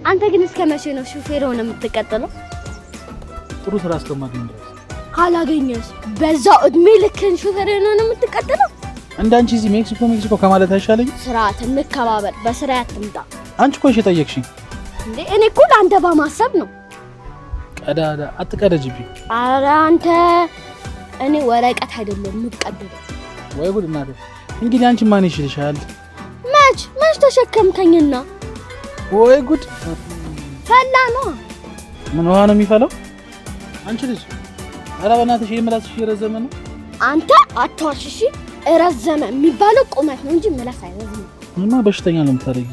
አንተ ግን እስከ መቼ ነው ሹፌር ሆነ የምትቀጥለው? ጥሩ ስራ እስከማገኝ ድረስ። ካላገኘስ በዛው እድሜ ልክን ሹፌር ሆነ የምትቀጥለው? እንዳንቺ እዚህ ሜክሲኮ ከማለት አይሻለኝ? ስርዓት እንከባበር፣ በስራ ያትምጣ። አንቺ እኮ እሺ ጠየቅሽኝ እንዴ? እኔ እኮ ለአንተ በማሰብ ነው። ቀዳዳ አትቀደጅብኝ። ኧረ አንተ እኔ ወረቀት አይደለም የምትቀደደው። ወይ ጉድ እናቴ። እንግዲህ አንቺ ማን ይሽልሻል? መች ተሸከምከኝና? ወይ ጉድ ፈላ ነው። ምን ውሃ ነው የሚፈላው? አንቺ ልጅ ኧረ በእናትሽ የምላስሽ የረዘመ ነው። አንተ አትዋሽሽ። ረዘመ የሚባለው ቁመት ነው እንጂ ምላስ አይረዝም። ምንማ በሽተኛ ነው የምታደርጊ።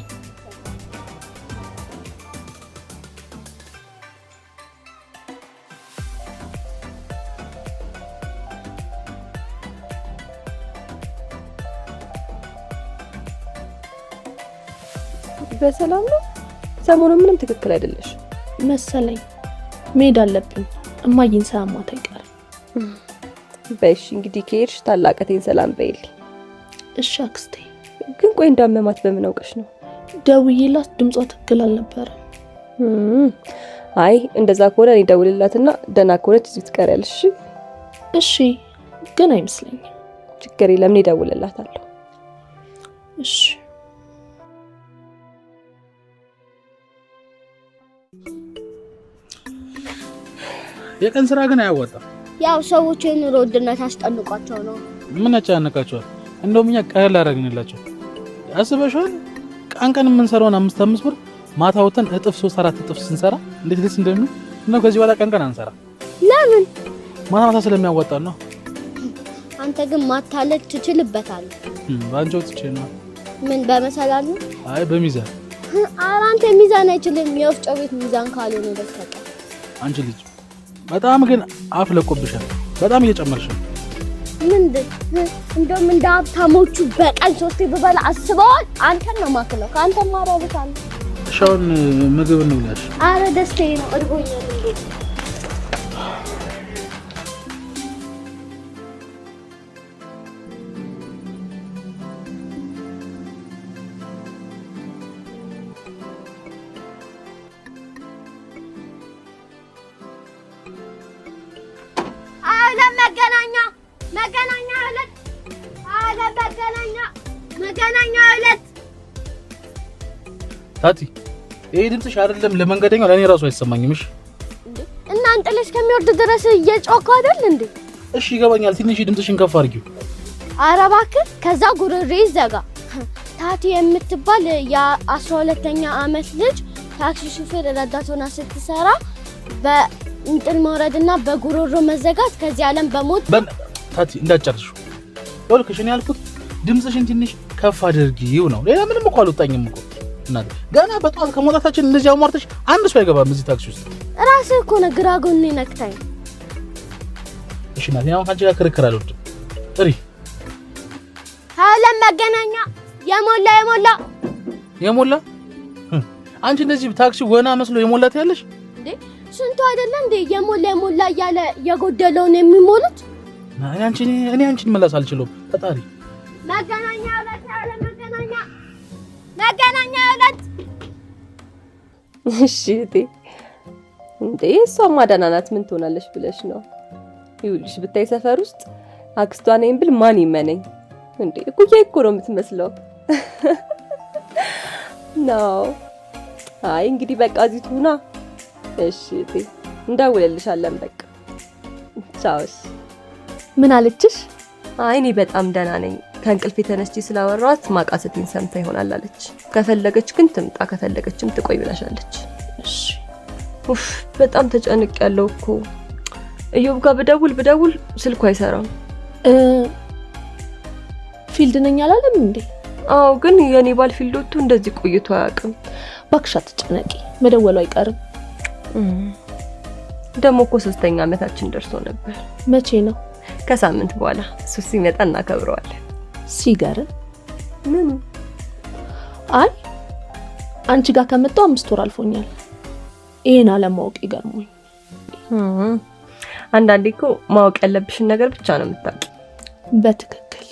በሰላም ነው? ሰሞኑን ምንም ትክክል አይደለሽ መሰለኝ። መሄድ አለብኝ። እማዬን ሰላማት አይቀርም። በእሺ እንግዲህ ከሄድሽ ታላቀቴን ሰላም በይል። እሺ አክስቴ። ግን ቆይ እንዳመማት በምን አውቀሽ ነው? ደውዬላት ድምጿ ትክክል አልነበረም። አይ እንደዛ ከሆነ እኔ ደውልላትና ደህና ከሆነች እዚህ ትቀሪያለሽ። እሺ ግን አይመስለኝም። ችግር የለም እኔ ደውልላታለሁ። እሺ የቀን ስራ ግን አያወጣም። ያው ሰዎች የኑሮ ውድነት አስጠንቋቸው ነው። ምን ያጫነቃቸዋል? እንደውም እኛ ቀለል አደረግንላቸው። አስበሽዋል? ቀን የምንሰራውን 5 ብር ማታ ወተን እጥፍ 3-4 እጥፍ ስንሰራ እንዴት ደስ እንደሚል ነው። ከዚህ በኋላ ቀን አንሰራ። ለምን? ማታ ስለሚያወጣ ነው። አንተ ግን ማታለች ትችልበታለህ። ባንጆት ትችል ነው። ምን በመሰላል? አይ በሚዛን። ኧረ አንተ ሚዛን አይችልም። የወፍጮ ቤት ሚዛን ካልሆነ በስተቀር። አንቺ ልጅ በጣም ግን አፍ ለቆብሻል። በጣም እየጨመርሽ ነው። እንደውም እንደ ሀብታሞቹ በቀን 3 ብበላ አስበዋል። አንተን ነው ማክለው። ካንተ ማራብታል። ሻውን ምግብ እንብላሽ። አረ ደስታዬ ነው። እርቦኛል። ታቲ ይሄ ድምጽሽ አይደለም ለመንገደኛው ለኔ ራሱ አይሰማኝም። እሺ እና አንጥለሽ ከሚወርድ ድረስ እየጮኸ አይደል እንዴ? እሺ ይገባኛል። ትንሽ ድምጽሽን ከፍ አድርጊው። ኧረ እባክህ ከዛ ጉሮሬ ይዘጋ። ታቲ የምትባል የ12ኛ ዓመት ልጅ ታክሲ ሹፌር ረዳት ሆና ስትሰራ በእንጥል መውረድና በጉሮሮ መዘጋት ከዚህ ዓለም በሞት ታቲ እንዳጨርሹ ወልከሽ እኔ ያልኩት ድምጽሽን ትንሽ ከፍ አድርጊው ነው። ሌላ ምንም እኮ አልወጣኝም እኮ እናት። ገና በጧት ከመውጣታችን እንደዚህ አሟርተሽ አንድ ሰው አይገባም እዚህ ታክሲ ውስጥ። ራስህ እኮ ነው ግራ ጎኔ ነክታኝ። እሺ እናት ያው ካንቺ ጋር ክርክር አልወድም። ጥሪ ሀለም መገናኛ የሞላ አንቺ እንደዚህ ታክሲ ወና መስሎ የሞላት ያለሽ እንዴ? ስንቱ አይደለ እንዴ የሞላ እያለ የጎደለውን የሚሞሉት። እኔ አንቺን መላስ አልችልም። ፈጣሪ መገናኛ ያለት እሺ እንዴ እሷማ ደህና ናት። ምን ትሆናለሽ ብለሽ ነው? ይኸውልሽ ብታይ ሰፈር ውስጥ አክስቷ ነኝ ብል ማን ይመነኝ እንዴ? እኩዬ እኮ ነው የምትመስለው። ነው አይ እንግዲህ በቃ እዚህ ትሁና። እሺ እንደውልልሻለን። በቃ ቻውስ። ምን አለችሽ? አይ እኔ በጣም ደህና ነኝ። ከእንቅልፌ ተነስቼ ስላወራኋት ማቃሰቴን ሰምታ ይሆናል አለች። ከፈለገች ግን ትምጣ፣ ከፈለገችም ትቆይ ብላሻለች። እሺ ኡፍ በጣም ተጨንቄያለሁ እኮ። እዮብ ጋር ብደውል ስልኩ አይሰራም። ፊልድ ነኝ አላለም እንዴ? አዎ ግን የኔ ባል ፊልድ ወጥቶ እንደዚህ ቆይቶ አያውቅም። ባክሽ አትጨነቂ፣ መደወሉ አይቀርም። ደግሞ እኮ 3ኛ ዓመታችን ደርሶ ነበር። መቼ ነው? ከሳምንት በኋላ እሱ ሲመጣ እናከብረዋለን። ሲገርም። ምን? አይ አንቺ ጋር ከመጣው 5 ወር አልፎኛል። ይሄን አለማወቅ ይገርሞኝ። አንዳንዴ እኮ ማወቅ ያለብሽን ነገር ብቻ ነው የምታውቂ። በትክክል።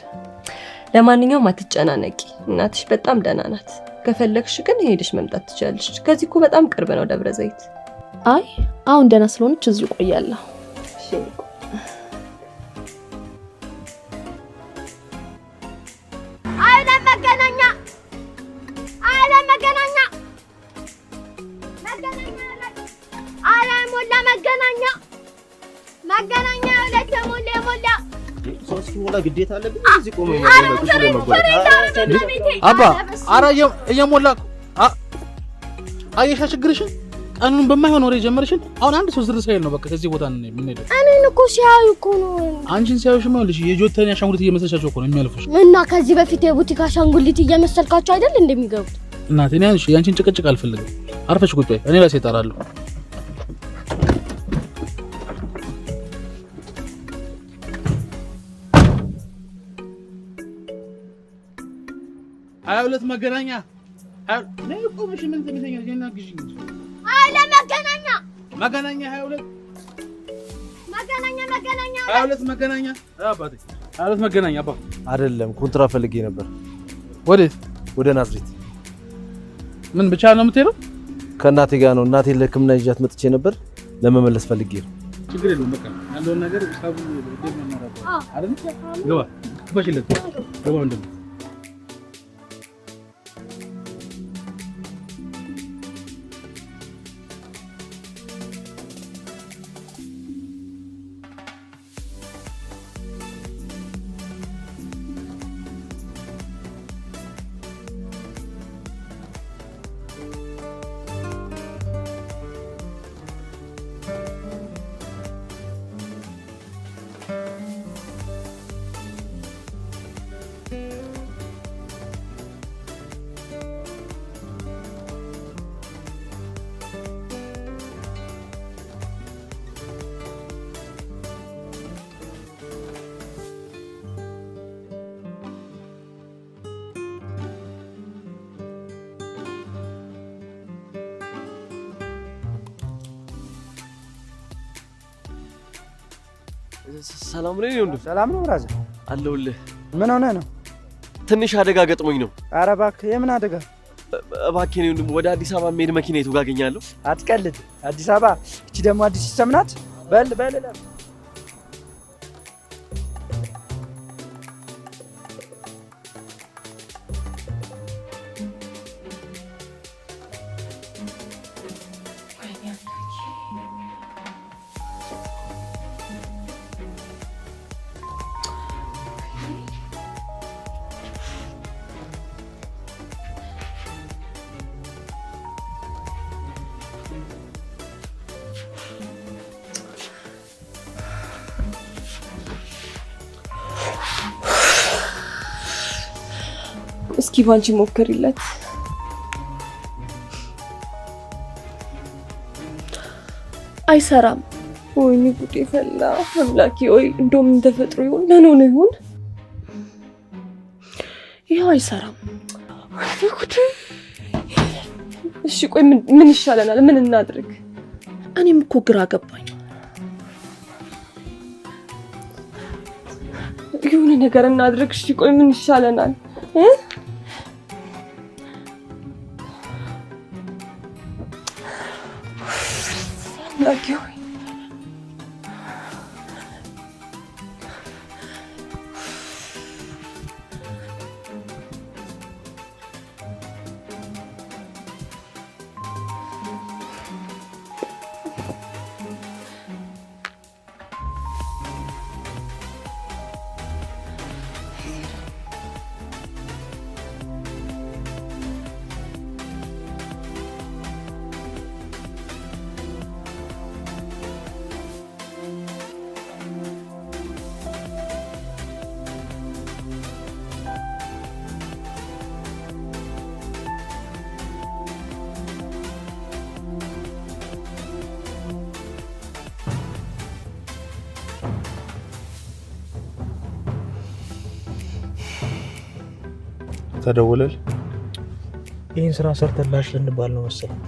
ለማንኛውም አትጨናነቂ፣ እናትሽ በጣም ደህና ናት። ከፈለግሽ ግን ሄድሽ መምጣት ትችላለሽ። ከዚህ እኮ በጣም ቅርብ ነው ደብረ ዘይት። አይ አሁን ደህና ስለሆነች እዚሁ ቆያለሁ። እሺ መገናኛ ሁለት ሞላ ሶስት ሞላ ግዴታ አለብኝ እዚህ ቆሞ አባ አራ እየሞላ አየሻ ችግርሽን ቀኑን በማይሆን ወሬ ጀመርሽን። አሁን አንድ ሰው ዝርስ አይል ነው በቃ ከዚህ ቦታ ነው የምንሄደው። እኔን እኮ ሲያዩ እኮ ነው አንቺን ሲያዩሽ ማለት የጆተኒ አሻንጉሊት እየመሰልሻቸው እኮ ነው የሚያልፉሽ። እና ከዚህ በፊት የቡቲክ አሻንጉሊት እየመሰልካቸው አይደል እንደሚገቡት? እናቴ እኔ ያንቺን ጭቅጭቅ አልፈልግም። አርፈሽ ቁጭ በይ፣ እኔ ራሴ እጠራለሁ። ሁለት መገናኛ ነይ ቆምሽ ምን ትምተኛለሽ? እና ግዢኝ አለ መገናኛ 22 መገናኛ አባቴ 22 መገናኛ አባ አይደለም ኮንትራ ፈልጌ ነበር። ወዴት? ወደ ናዝሬት። ምን ብቻ ነው የምትሄደው? ከእናቴ ጋር ነው። እናቴ ለሕክምና ይዣት መጥቼ ነበር፣ ለመመለስ ፈልጌ ነው። ችግር የለውም በቃ ያለውን ነገር ሂሳቡ ወደ መናራው አይደል? ግባ ክፈሽለት ግባ ወንድም ሰላም ነው ይሁን። ሰላም ነው ብራዘር አለሁልህ። ምን ሆነ ነው? ትንሽ አደጋ ገጥሞኝ ነው። ኧረ እባክህ የምን አደጋ? እባክህ ነው ወደ አዲስ አበባ መሄድ መኪና የቱ ጋር አገኛለሁ? አትቀልድ። አዲስ አበባ እቺ ደግሞ አዲስ ሲስተም ናት። በል እስኪ ባንቺ ሞክሪለት። አይሰራም። ወይኔ ጉዴ ፈላ። አምላኬ ወይ እንደው ምን ተፈጥሮ ይሆን? ምን ሆነ ይሆን? ይሄው አይሰራም። ጉዴ። እሺ ቆይ ምን ይሻለናል? ምን እናድርግ? እኔም እኮ ግራ ገባኝ። የሆነ ነገር እናድርግ። እሺ ቆይ ምን ይሻለናል? አምላኬ ወይ ተደወለል? ይሄን ስራ ሰርተላሽ ልንባል ነው መሰለኝ።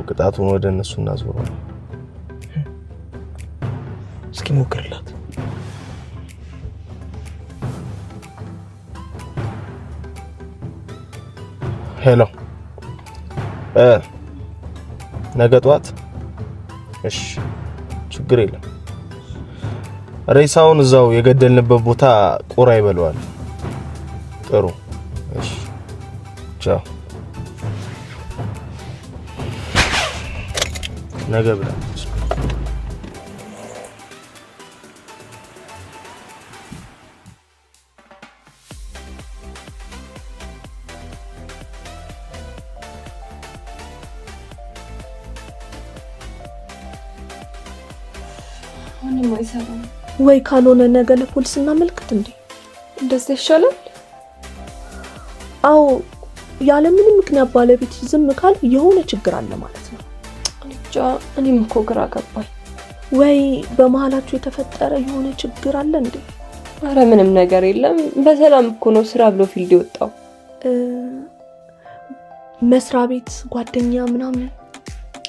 ቅጣቱን ወደ እነሱ እናዞረው። እስኪ ሞክርላት። ሄሎ ነገ ጠዋት እሺ ችግር የለም ሬሳውን እዛው የገደልንበት ቦታ ቆራ ይበለዋል ጥሩ እሺ ቻው ነገ ብላለች ወይ ካልሆነ ነገ ለፖሊስ እናመልክት እንዴ? እንደዚህ ይሻላል? አዎ ያለ ምንም ምክንያት ባለቤት ዝም ካል የሆነ ችግር አለ ማለት ነው። እንጃ እኔም እኮ ግራ ገባኝ። ወይ በመሃላችሁ የተፈጠረ የሆነ ችግር አለ እንዴ? አረ ምንም ነገር የለም። በሰላም እኮ ነው ስራ ብሎ ፊልድ የወጣው። መስሪያ ቤት ጓደኛ ምናምን?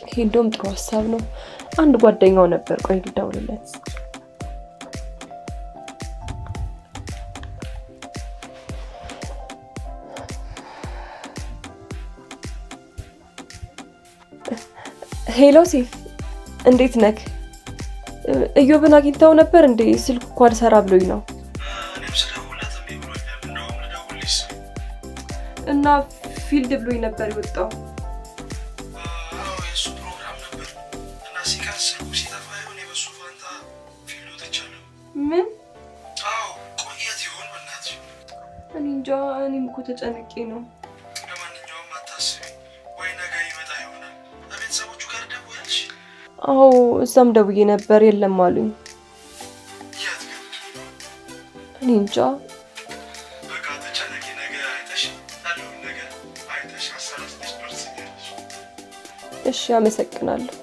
ይሄ እንደውም ጥሩ ሀሳብ ነው። አንድ ጓደኛው ነበር። ቆይ ልደውልለት። ሄሎ ሲፍ እንዴት ነክ? እዮብን አግኝተው ነበር እንዴ? ስልኩ እኮ አልሰራ ብሎኝ ነው። እና ፊልድ ብሎኝ ነበር የወጣው። ምን? አዎ ቆየት ይሆን በእናትሽ? እኔ እንጃ እኔም እኮ ተጨንቄ ነው። ለማንኛውም አታስቢ፣ ወይ ነገ ይመጣ ይሆናል። ቤተሰቦቹ ጋር ደውያለሽ? አዎ እዛም ደውዬ ነበር የለም አሉኝ። የት ግን? እኔ እንጃ። በቃ ተጨነቂ፣ ነገ አይተሽ ያለውን ነገር አይተሽ አሰላስለሽ ደርሰኛለሽ። እሺ አመሰግናለሁ።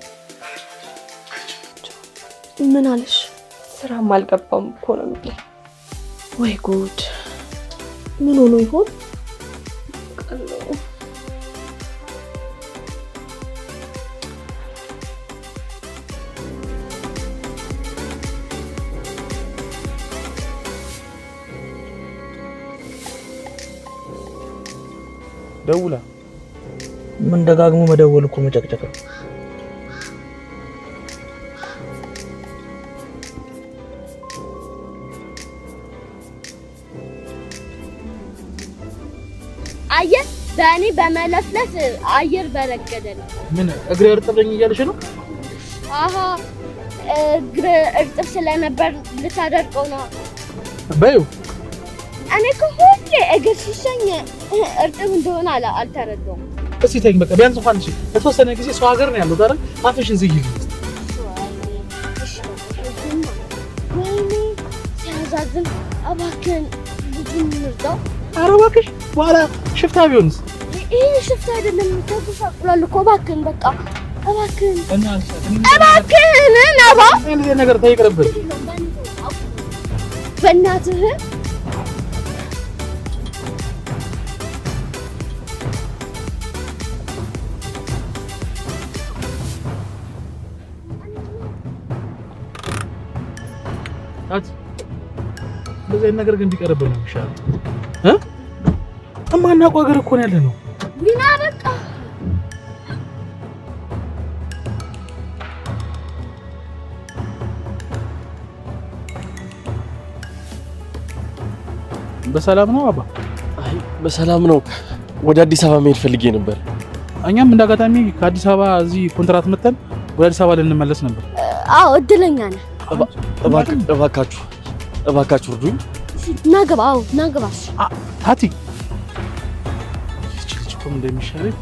ምን አለሽ? ስራም አልገባም እኮ ነው የሚለኝ። ወይ ጉድ! ምን ሆኖ ይሆን? ደውላ ምን ደጋግሞ መደወል እኮ መጨቅጨቅ ነው። አየር በእኔ በመለፍለት አየር በረገደል። ምን እግሬ እርጥብኝ እያልሽ ነው? አሃ እግር እርጥብ ስለነበር ልታደርቀው ነው በዩ። እኔ ከሁሌ እግር ሲሸኝ እርጥብ እንደሆነ አልተረዳውም። እስኪ ተይኝ በቃ ቢያንስ እንኳን እሺ የተወሰነ ጊዜ ሰው ሀገር ነው ያለው አይደል? አፍሽን ዝጊልኝ። ወይኔ ሲያዛዝን። እባክህን ልጁን እንርዳው። ኧረ እባክሽ በኋላ ሽፍታ ቢሆንስ? ይሄ ሽፍታ አይደለም ተፈቅሏል እኮ። እባክህን በቃ እባክህን እና እባክህን ነባ እንዴ ነገር ተይቅርብን በእናትህ። አት በዚህ ነገር ግን ቢቀርብን ነው የሚሻለው። እማናውቀው ሀገር እኮ ነው ያለነው። ቢና በቃ በሰላም ነው አባ? አይ በሰላም ነው። ወደ አዲስ አበባ መሄድ ፈልጌ ነበር። እኛም እንዳጋጣሚ ከአዲስ አበባ እዚህ ኮንትራት መተን ወደ አዲስ አበባ ልንመለስ ነበር። አዎ እድለኛ ነህ። እባካችሁ እርዱኝ። ናግባ። አዎ ናግባ። ታቲ እቺ ልጅ እኮ እንደሚሻለኝ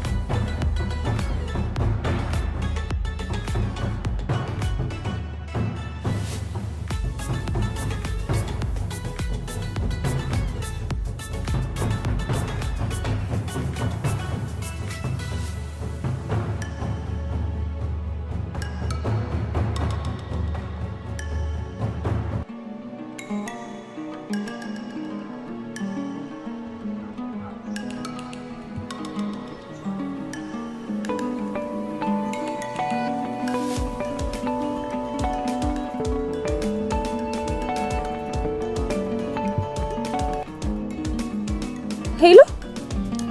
ሄሎ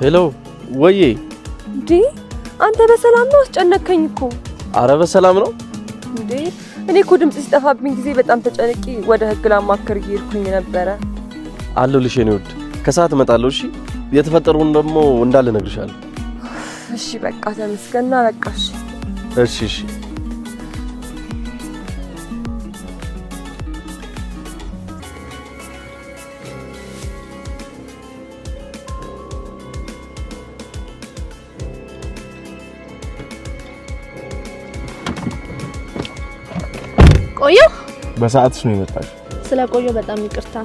ሄሎ ወዬ እንዴ አንተ በሰላም ነው? አስጨነቀኝ እኮ። አረ በሰላም ነው እንዴ እኔ እኮ ድምጽ ሲጠፋብኝ ጊዜ በጣም ተጨነቂ ወደ ህግ ላማከር እየሄድኩኝ ነበረ። አለሁልሽ የኔ ውድ፣ ከሰዓት እመጣለሁ። እሺ የተፈጠረውን ደግሞ እንዳለ እነግርሻለሁ። እሺ በቃ ተመስገንና በቃ እሺ እሺ እሺ። ቆየሁ። በሰዓትሽ ነው የመጣሽ? ስለቆየሁ በጣም ይቅርታ።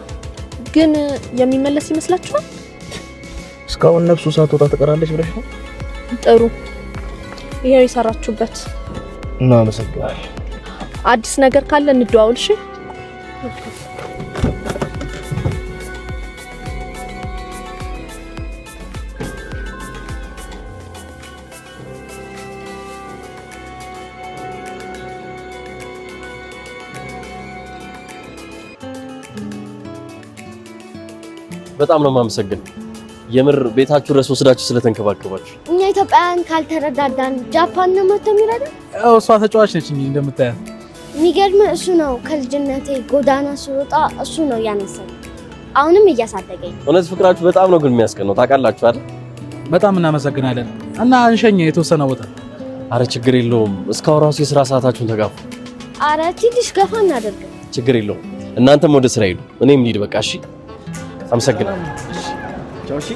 ግን የሚመለስ ይመስላችኋል? እስካሁን ነፍሱ ሳትወጣ ትቀራለች ብለሽ ነው? ጥሩ፣ ይሄው የሰራችሁበት። እናመሰግናለን። አዲስ ነገር ካለ እንደዋውል። እሺ በጣም ነው የማመሰግነው። የምር ቤታችሁ ድረስ ወስዳችሁ ስለተንከባከባችሁ። እኛ ኢትዮጵያውያን ካልተረዳዳን ጃፓን ነው መጥቶ የሚረዳን? ያው እሷ ተጫዋች ነች እንደምታያት። የሚገርም እሱ ነው። ከልጅነቴ ጎዳና ስወጣ እሱ ነው ያነሳኝ። አሁንም እያሳደገኝ። እውነት ፍቅራችሁ በጣም ነው ግን የሚያስቀነው። ታውቃላችሁ አይደል? በጣም እናመሰግናለን እና አንሸኝ የተወሰነ ቦታ። አረ ችግር የለውም። እስካሁን ራሱ የሥራ ሰዓታችሁን ተጋፉ። አረ ትንሽ ገፋ እናደርግ። ችግር የለውም። እናንተም ወደ ስራ ሄዱ፣ እኔም ልሂድ። በቃ እሺ። አመሰግናለሁ። ቻው። እሺ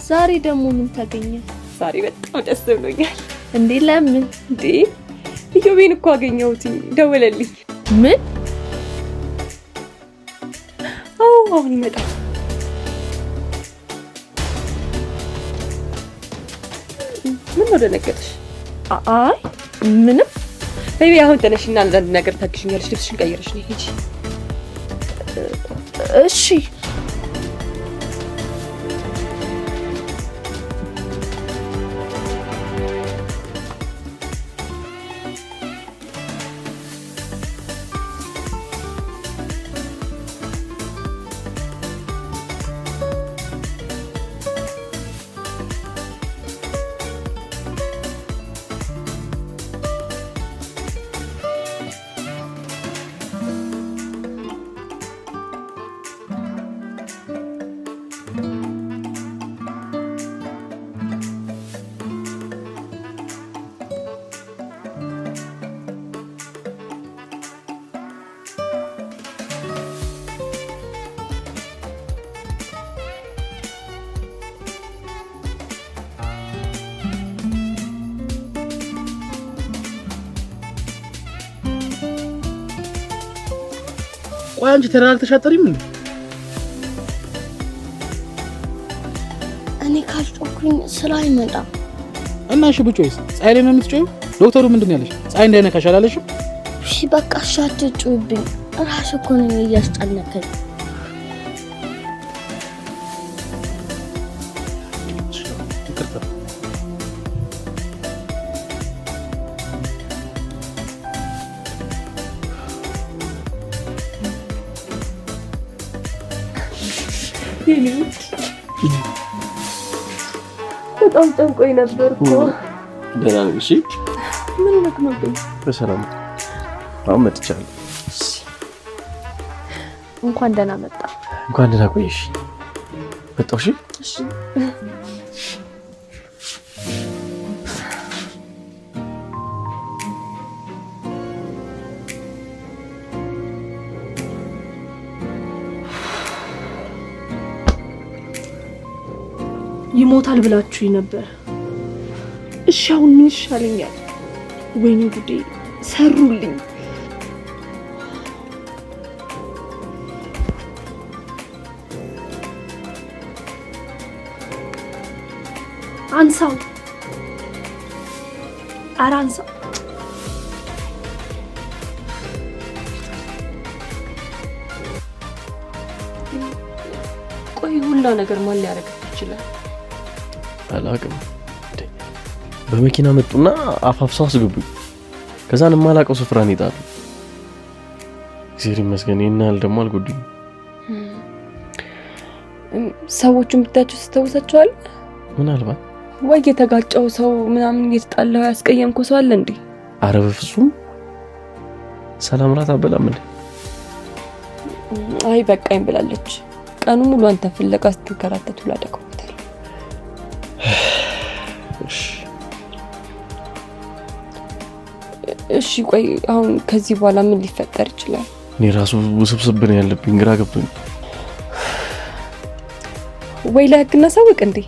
ዛሬ ደግሞ ምን ተገኘ? ዛሬ በጣም ደስ ብሎኛል። እንዴ ለምን? እንዴ ኢዮቤን እኮ አገኘሁት፣ ደወለልኝ። ምን? አሁን ይመጣል። ምን ነው ደነገጥሽ? አይ ምንም። ቤቢ አሁን ተነሽና አንዳንድ ነገር ታግሽኛለሽ። ልብስሽን ቀይረሽ ነው ሂጂ። እሺ ቆይ አንቺ ተረጋግተሽ አትጠሪም እንዴ? እኔ ካልጮኩኝ ስራ አይመጣም። እና እሺ ብጮይስ? ፀሐይ ላይ ነው የምትጮይው? ዶክተሩ ምንድን ነው ያለሽ? ፀሐይ እንዳይነካሽ አላለሽም? እሺ በቃ እሺ አትጩይብኝ። ራስ እኮ ነው እያስጨነቀኝ። በጣም ጨንቆኝ ነበር እኮ። ደህና ነኝ። እሺ ምን ነው ግን? በሰላም አሁን መጥቻለሁ። እንኳን ደህና መጣ። እንኳን ደህና ቆየሽ። መጣሁ። እሺ እሺ ይሞታል ብላችሁኝ ነበር። እሺ አሁን ምን ይሻለኛል? ወይኔ ጉዴ ሰሩልኝ። አንሳው፣ ኧረ አንሳው። ቆይ ሁላ ነገር ማን ሊያደርግ ይችላል? አላውቅም። በመኪና መጡና አፋፍሰው አስገቡኝ። ከዛን የማላውቀው ስፍራ ነው የጣሉ። እግዚአብሔር ይመስገን ይናል ደግሞ አልጎዱኝ። ሰዎቹን ብታችሁ ስተውሳቸዋል? ምናልባት ወይ የተጋጨው ሰው ምናምን እየተጣላው ያስቀየምኩ ሰው አለ እንዴ? ኧረ በፍጹም ሰላም ናት አበላም እንዴ? አይ በቃኝ ብላለች። ቀኑ ሙሉ አንተ ፍለጋ ስትከራተቱ ላደከውታል። እሺ ቆይ አሁን ከዚህ በኋላ ምን ሊፈጠር ይችላል? እኔ ራሱ ውስብስብ ነው ያለብኝ፣ ግራ ገብቶኝ። ወይ ለህግ እናሳውቅ እንዴ?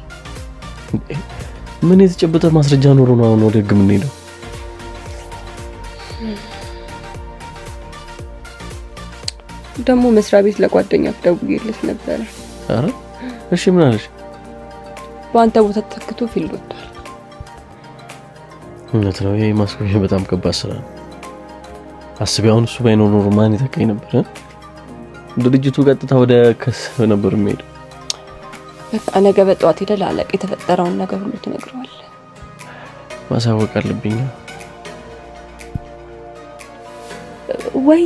ምን የተጨበጠ ማስረጃ ኖሮ ነው አሁን ወደ ህግ የምንሄደው? ደግሞ መስሪያ ቤት ለጓደኛ ደውዬለት ነበር። አረ እሺ ምን አለሽ? በአንተ ቦታ ተተክቶ ፊልድ ወጥቷል። እውነት ነው። ይሄ ማስቆየ በጣም ከባድ ስራ ነው። አስቢ፣ አሁን እሱ ባይኖር ኖሮ ማን ይተካኝ ነበር? ድርጅቱ ቀጥታ ወደ ክስ ነበር የሚሄደው። በቃ ነገ በጠዋት ሄደህ ለአለቃ የተፈጠረውን ነገር ሁሉ ትነግረዋለህ። ማሳወቅ አለብኝ ወይ?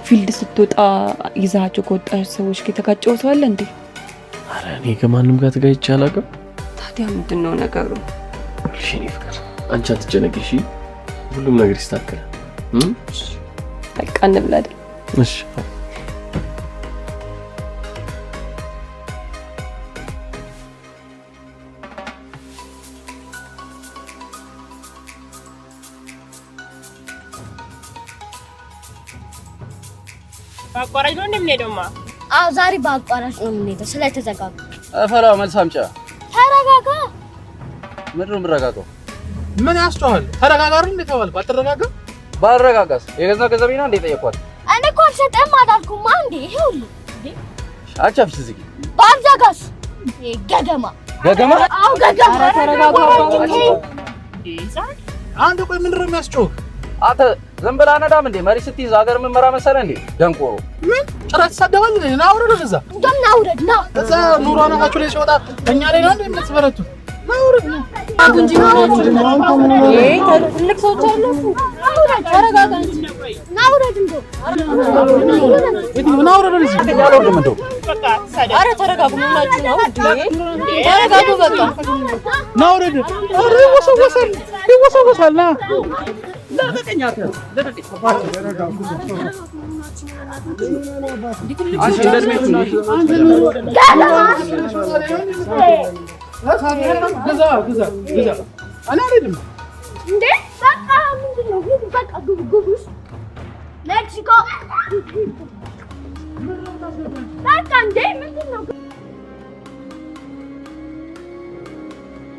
ፊልድ ስትወጣ ይዛቸው ከወጣች ሰዎች ከተጋጨው ሰው አለ እንዴ? አረ እኔ ከማንም ጋር ተጋጭቼ አላውቅም። ታዲያ ምንድነው ነገሩ? እሺ እኔ ፍቅር አንቺ አትጨነቂ እሺ፣ ሁሉም ነገር ይስተካከላል። በቃ እንብላ አይደል? እሺ በአቋራጭ ነው እንደምንሄደውማ? አዎ ዛሬ በአቋራጭ ነው የምንሄደው ስለተዘጋጋ። እፈላው መልስ አምጪ። ተረጋጋ። ምንድን ነው የምረጋጋው? ምን ያስጨዋል? ተረጋጋ አይደል እንዴ ተባልኩ። አትረጋጋ? ባልረጋጋስ የገዛ ገንዘቤ ነው እንዴ ጠየኳት? እኔ እኮ አልሰጠህም አላልኩም እንዴ? ይኸውልህ እንዴ አንቺ አፍሽ ዝጊ። ባልዘጋስ ገገማ ገገማ? አዎ ገገማ። ተረጋጋ። አንተ ቆይ ምንድን ነው የሚያስጨው? አንተ ዝም ብለህ አነዳም እንዴ? መሪ ስትይዝ ሀገር የምመራ መሰለህ እንዴ? ደንቆሮ ምን ጭራሽ ተሳደባል እንዴ? ና አውረድ እዛ። እንደምን አውረድ ና። እዛ ኑሮ አናታችሁ ላይ ሲወጣ እኛ ላይ ነው እንዴ የምትበረቱ? ና አውረድ ነው እንጂ ትልቅ ሰዎች አሉ። አውረድ ተረጋጋ እንጂ ና አውረድ እንደው ና አውረድ እዚህ ያለውም እንደው ኧረ ተረጋጉ። ምናችሁ ነው እንዴ? ተረጋጉ በቃ ና አውረድ። ኧረ ይወሰወሳል ና ለበቀኛት ለበቀኝ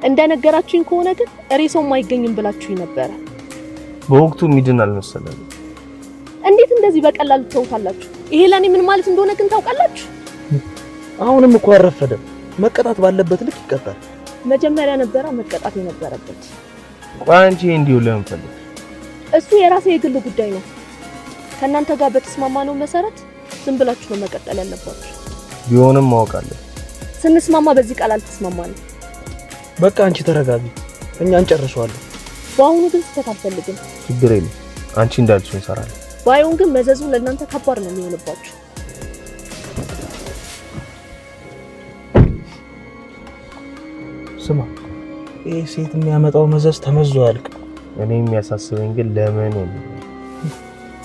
እንደነገራችሁኝ ከሆነ ግን ሬሳውም አይገኝም ብላችሁኝ ነበረ። በወቅቱ ሚድን አልመሰለም። እንዴት እንደዚህ በቀላሉ ትተውታላችሁ? ይሄ ለኔ ምን ማለት እንደሆነ ግን ታውቃላችሁ? አሁንም እኮ አረፈደም። መቀጣት ባለበት ልክ ይቀጣል። መጀመሪያ ነበረ መቀጣት የነበረበት። ቆይ አንቺ እንዲሁ ለምን ፈልግ? እሱ የራሴ የግል ጉዳይ ነው። ከእናንተ ጋር በተስማማነው መሰረት ዝም ብላችሁ ነው መቀጠል ያለባችሁ። ቢሆንም ማውቃለሁ። ስንስማማ በዚህ ቃል አልተስማማንም። በቃ አንቺ ተረጋጊ፣ እኛ እንጨርሰዋለን። በአሁኑ ግን ስህተት አልፈልግም። ችግር የለም፣ አንቺ እንዳልሽው እንሰራለን። ባይሆን ግን መዘዙ ለእናንተ ከባድ ነው የሚሆንባችሁ። ስማ፣ ይሄ ሴት የሚያመጣው መዘዝ ተመዞ ያልቅ። እኔ የሚያሳስበኝ ግን ለምን ነው?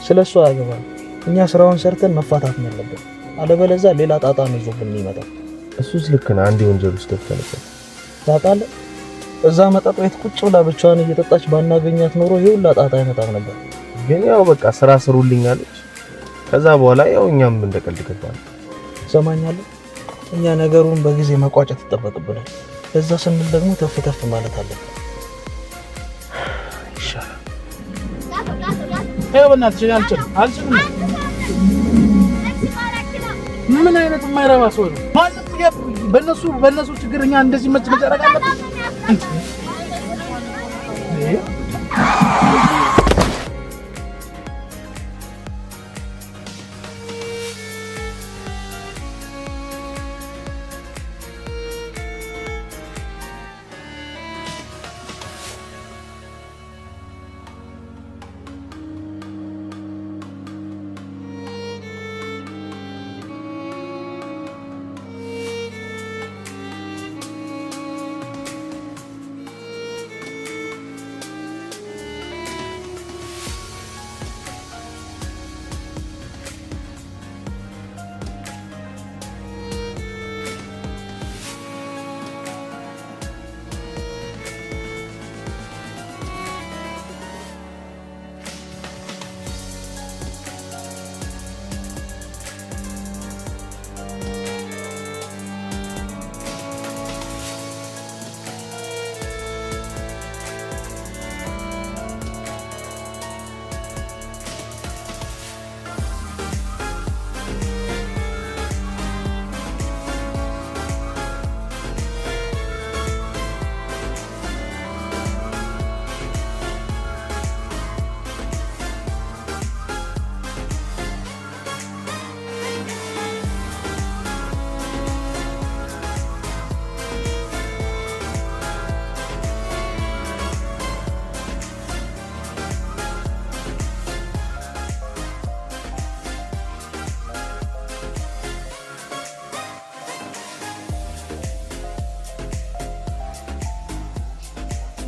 ስለሱ አያገባም። እኛ ስራውን ሰርተን መፋታት ነው ያለብን። አለበለዚያ ሌላ ጣጣ ነው ይዞብን የሚመጣው። እሱስ ልክ ነው። አንድ ወንጀል ውስጥ ገብተንበት ታውቃለህ። እዛ መጠጥ ቤት ቁጭ ብላ ብቻዋን እየጠጣች ባናገኛት ኖሮ ይሄ ሁላ ጣጣ አይመጣም ነበር። ግን ያው በቃ ስራ ስሩልኝ አለች። ከዛ በኋላ ያው እኛም እንደቀልድ ገባን። ሰማኛለህ፣ እኛ ነገሩን በጊዜ መቋጨት ይጠበቅብናል። ለዛ ስንል ደግሞ ተፍ ተፍ ማለት አለብን። ይሻላል። ይኸው በእናትሽ አልችልም። ምን አይነት የማይረባ ሰው ነው? በእነሱ ችግር እኛ እንደዚህ መጨረቅ አለብን?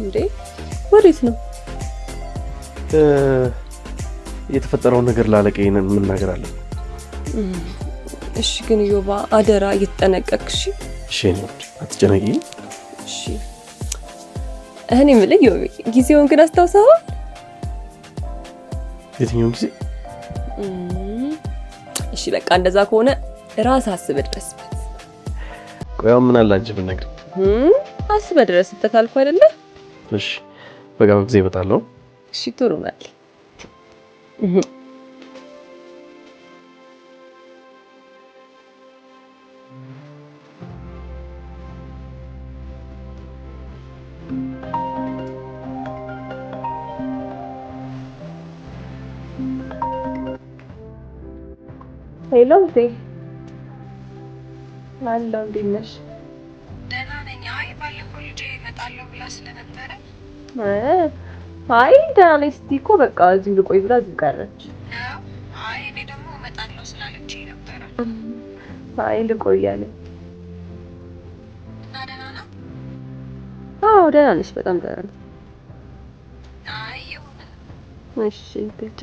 እንዴ ወዴት ነው? የተፈጠረውን ነገር ላለቀኝ ምን ነገር አለ? እሺ ግን ዮባ አደራ እየተጠነቀቅሽ። እሺ ነው አትጨነቂ። እሺ እኔ የምልህ ዮቢ ጊዜውን ግን አስታውሰዋል? የትኛውን ጊዜ? እሺ በቃ እንደዛ ከሆነ ራስ አስበህ ድረስበት። ቆያው ምን አለ አንቺ ብትነግሪኝ? አስበህ ድረስበት አልኩ አይደለ? እሺ በቃ በጊዜ እመጣለሁ። እሺ ጥሩ ነው። ሄሎ እንዴ ማለው እንዴት ነሽ? ደህና ነኝ። አይ ባለፈው ልጄ እመጣለሁ ብላ ስለነበረ አይ ደህና ነኝ ስትይ እኮ በቃ እዚህ ልቆይ ብላ እዚህ ቀረች። አይ እኔ ደግሞ እመጣለሁ ስላለችኝ ነበረ። አይ ልቆይ አለኝ። እና ደህና ነው? አዎ ደህና ነሽ? በጣም ደህና ነኝ። አይ ይሁን። እሺ ብቻ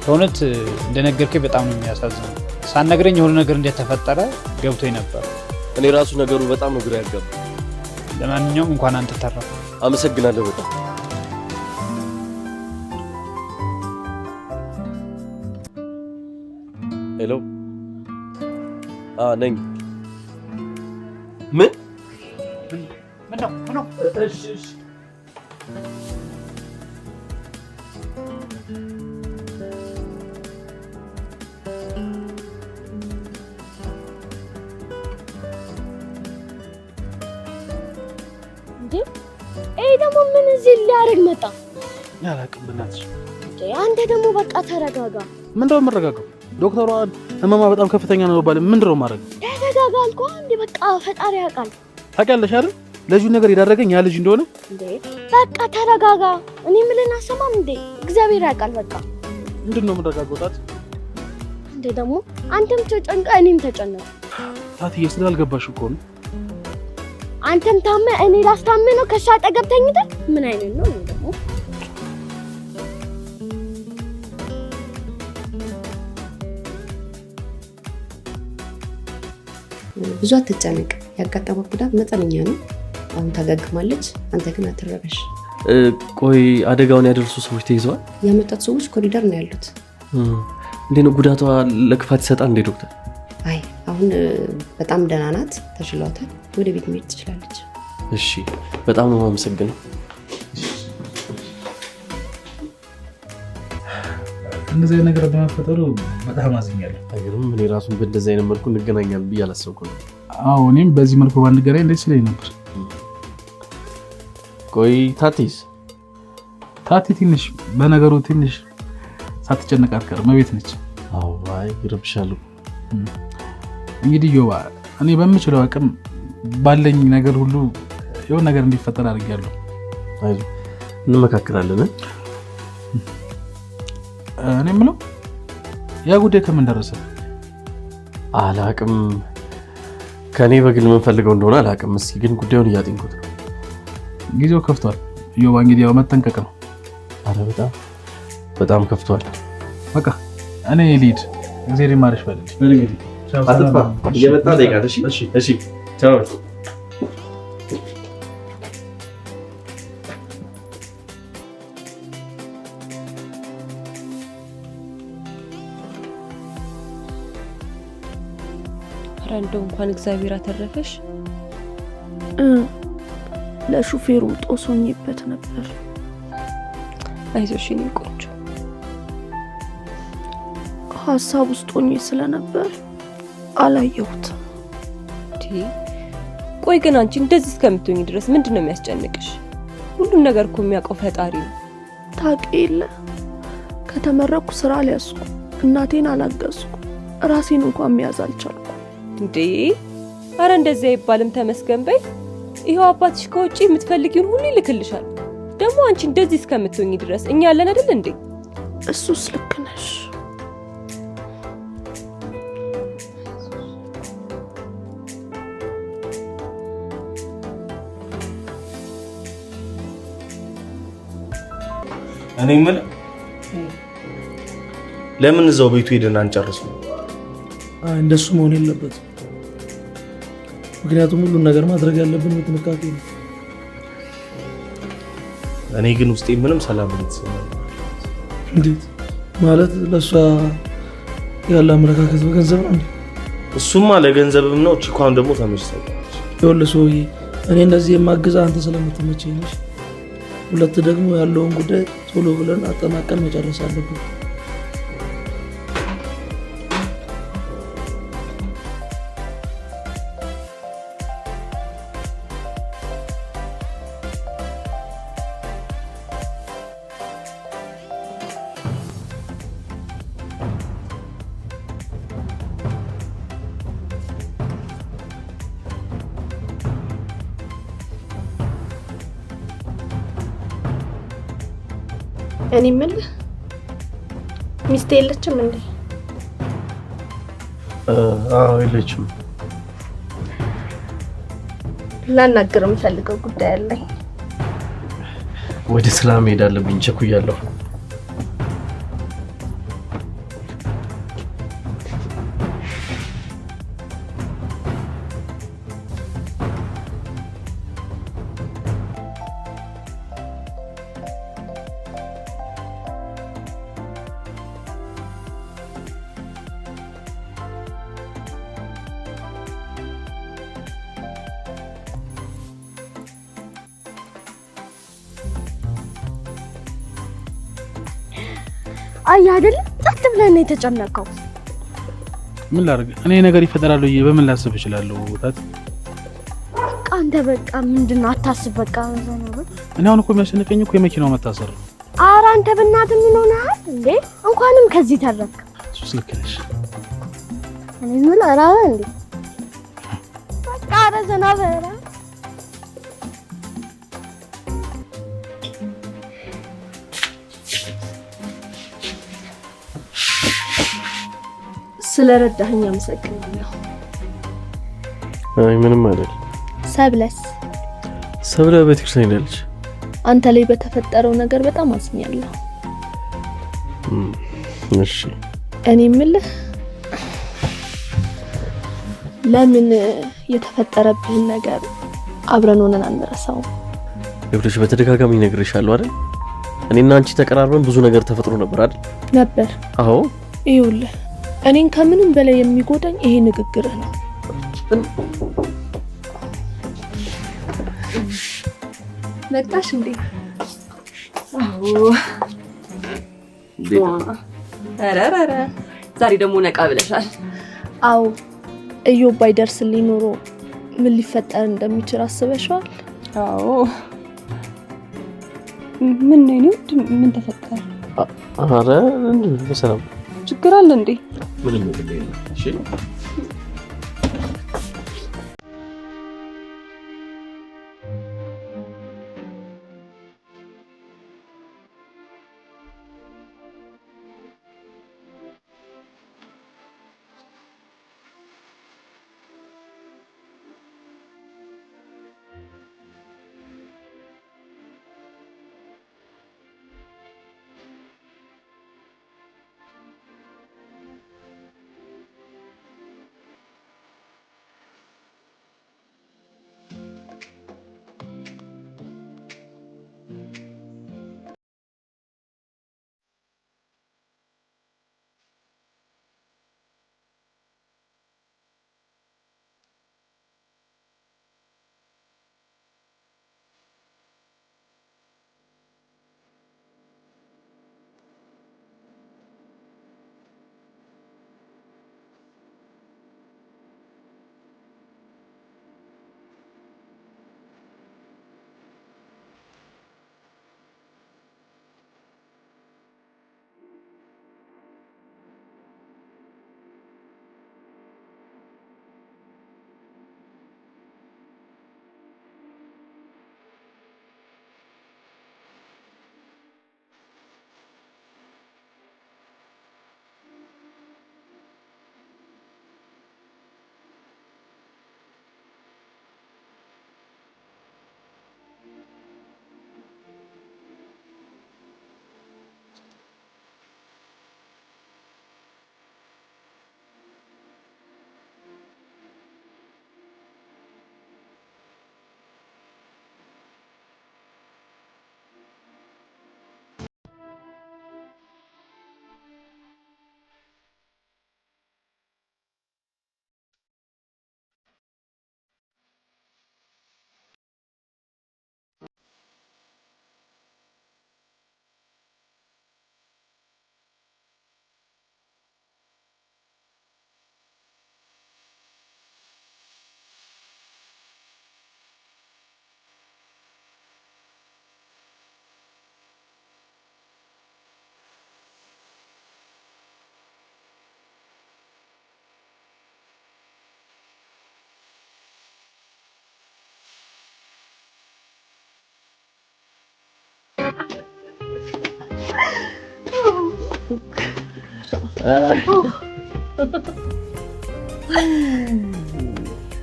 በእውነት እንደነገርከኝ በጣም ነው የሚያሳዝነው። ሳትነግረኝ የሆነ ነገር እንደተፈጠረ ገብቶኝ ነበር። እኔ ራሱ ነገሩ በጣም ነው ግራ ያጋባ። ለማንኛውም እንኳን አንተ ተረፈ። አመሰግናለሁ በጣም። ሄሎ ነኝ። ምን ነው? እሺ ደግሞ ምን እዚህ ሊያረግ መጣ? ያላቅም በእናትሽ። አንተ ደግሞ በቃ ተረጋጋ። ምንድነው የምረጋጋው? ዶክተሯ ህመማ በጣም ከፍተኛ ነው ባለ ምንድነው ማድረግ? ተረጋጋ አልኩህ እንዴ። በቃ ፈጣሪ ያውቃል። ታውቂያለሽ አይደል ለዚህ ነገር የዳረገኝ ያ ልጅ እንደሆነ። እንዴ በቃ ተረጋጋ። እኔ ምልን አሰማም እንዴ። እግዚአብሔር ያውቃል። በቃ ምንድነው የምረጋጋው? ታት እንዴ ደግሞ አንተም ተጨንቀ እኔም ተጨነቀ። ታትዬ ስላልገባሽ እኮ ነው። አንተም ታመ እኔ ላስታመ ነው ከሷ አጠገብ ተኝተህ ምን አይነት ነው ደግሞ? ብዙ አትጨነቅ። ያጋጠመው ጉዳት መጠነኛ ነው። አሁን ታገግማለች። አንተ ግን አትረበሽ። ቆይ አደጋውን ያደረሱ ሰዎች ተይዘዋል? ያመጣት ሰዎች ኮሪደር ነው ያሉት። እንዴ ነው ጉዳቷ ለክፋት ይሰጣል እንዴ ዶክተር? አይ አሁን በጣም ደህና ናት፣ ተሽሏታል። ወደ ቤት መሄድ ትችላለች። እሺ በጣም ነው የማመሰግነው። እንደዚህ ነገር በመፈጠሩ በጣም አዝኛለሁ። አይገርም? እኔ ራሱን በእንደዚህ አይነት መልኩ እንገናኛለን ብዬ አላሰብኩም ነው። አዎ እኔም በዚህ መልኩ ባንገናኝ ደስ ይለኝ ነበር። ቆይ ታቲስ? ታቲ ትንሽ በነገሩ ትንሽ ሳትጨነቅ አትቀርም፣ ቤት ነች። አዎ አይ ይረብሻሉ። እንግዲህ ዮባ እኔ በምችለው አቅም ባለኝ ነገር ሁሉ የሆነ ነገር እንዲፈጠር አድርጌያለሁ። አይዞህ እንመካከራለን። እኔ የምለው ያ ጉዳይ ከምን ደረሰ? አላቅም። ከኔ በግል ምን ፈልገው እንደሆነ አላቅም። እስኪ ግን ጉዳዩን እያጤንኩት ነው። ጊዜው ከፍቷል ዮባ፣ እንግዲህ ያው መጠንቀቅ ነው። አረ በጣም ከፍቷል። በቃ እኔ ልሂድ። እግዚአብሔር ይማርሽ በልልኝ። እንግዲህ አጥፋ እየመጣ ደቂቃ። እሺ ቻው። እንደው እንኳን እግዚአብሔር አተረፈሽ። ለሹፌሩ ጦሶኝበት ነበር። አይዞሽ የኔ ቆንጆ። ሀሳብ ውስጥ ሆኜ ስለነበር አላየሁትም። ቆይ ግን አንቺ እንደዚህ እስከምትሆኚ ድረስ ምንድነው የሚያስጨንቅሽ? ሁሉም ነገር እኮ የሚያውቀው ፈጣሪ ነው። ታውቂ የለ ከተመረኩ ስራ አልያዝኩ፣ እናቴን አላገዝኩ፣ ራሴን እንኳን መያዝ አልቻልኩ። እንዴ አረ እንደዚህ አይባልም፣ ተመስገን በይ። ይሄው አባትሽ ከውጪ የምትፈልጊውን ሁሉ ይልክልሻል። ደግሞ አንቺ እንደዚህ እስከምትሆኚ ድረስ እኛ ያለን አይደል እንዴ? እሱስ ልክ ነሽ። እኔ ምን ለምን እዛው ቤቱ ሄደን አንጨርሰው? እንደሱ መሆን የለበትም። ምክንያቱም ሁሉን ነገር ማድረግ ያለብን በጥንቃቄ ነው። እኔ ግን ውስጤ ምንም ሰላም አይሰማኝም። እንዴት ማለት? ለሷ ያለ አመለካከት በገንዘብ ነው እንዴ? እሱማ ለገንዘብም ነው። ቺኳን ደግሞ ተመችታለች። ይኸውልህ ሰውዬ፣ እኔ እንደዚህ የማግዛ አንተ ስለምትመቸኝ ነሽ። ሁለት ደግሞ ያለውን ጉዳይ ቶሎ ብለን አጠናቀን መጨረስ አለብን። እኔ የምልህ ሚስት የለችም እንዴ? አዎ የለችም። ላናግር የምፈልገው ጉዳይ አለኝ። ወደ ስራ መሄድ አለብኝ፣ ቸኩያለሁ። አይ አይደል ጸጥ ብለን ነው የተጨነቀው። ምን ላድርግ እኔ ነገር ይፈጠራል ብዬ በምን ላስብ እችላለሁ? ታት አንተ በቃ ምንድነው አታስብ በቃ ነው። እኔ አሁን እኮ የሚያስጨንቀኝ እኮ የመኪናው መታሰር ነው። ኧረ አንተ በእናትህ ምን ሆነሃል እንዴ? እንኳንም ከዚህ ተረፍክ። እሱስ ልክ ነሽ። እኔ ምን አራው እንዴ? በቃ ኧረ ዘና በራ ስለረዳኸኝ አመሰግናለሁ። አይ ምንም አይደል። ሰብለ ቤተክርስቲያን ሄዳለች። አንተ ላይ በተፈጠረው ነገር በጣም አዝኛለሁ። እሺ እኔ የምልህ ለምን የተፈጠረብህን ነገር አብረን ሆነን አንረሳውም? ይኸውልሽ በተደጋጋሚ እነግርሻለሁ አይደል? እኔና አንቺ ተቀራርበን ብዙ ነገር ተፈጥሮ ነበር አይደል? ነበር። አዎ ይኸውልህ እኔን ከምንም በላይ የሚጎዳኝ ይሄ ንግግርህ ነው። መጣሽ እንዴ? አዎ አራራራ ዛሬ ደግሞ ነቃ ብለሻል። አዎ እዮብ ባይደርስልኝ ኖሮ ምን ሊፈጠር እንደሚችል አስበሽዋል? አዎ ምን ነው ምን ተፈጠረ? አረ በሰላም ችግር አለ እንዴ? ምንም ነገር የለም። እሺ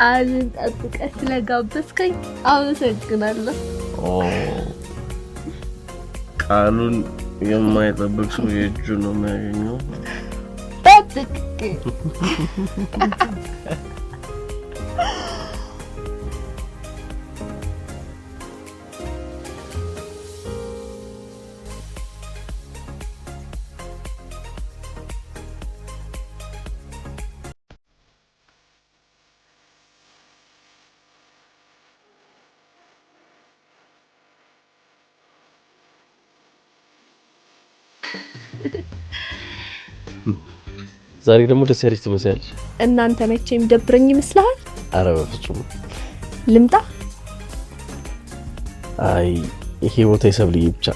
አልን ጠብቀህ ስለጋበዝከኝ አመሰግናለሁ። ቃሉን የማይጠብቅ ሰው የእጁ ነው የሚያገኘው። በትክክል ዛሬ ደግሞ ደስ ያለሽ ትመስያለሽ። እናንተ መቼም ደብረኝ ይመስልሃል? ኧረ በፍጹም ልምጣ። አይ ይሄ ቦታ የሰብልዬ ብቻ።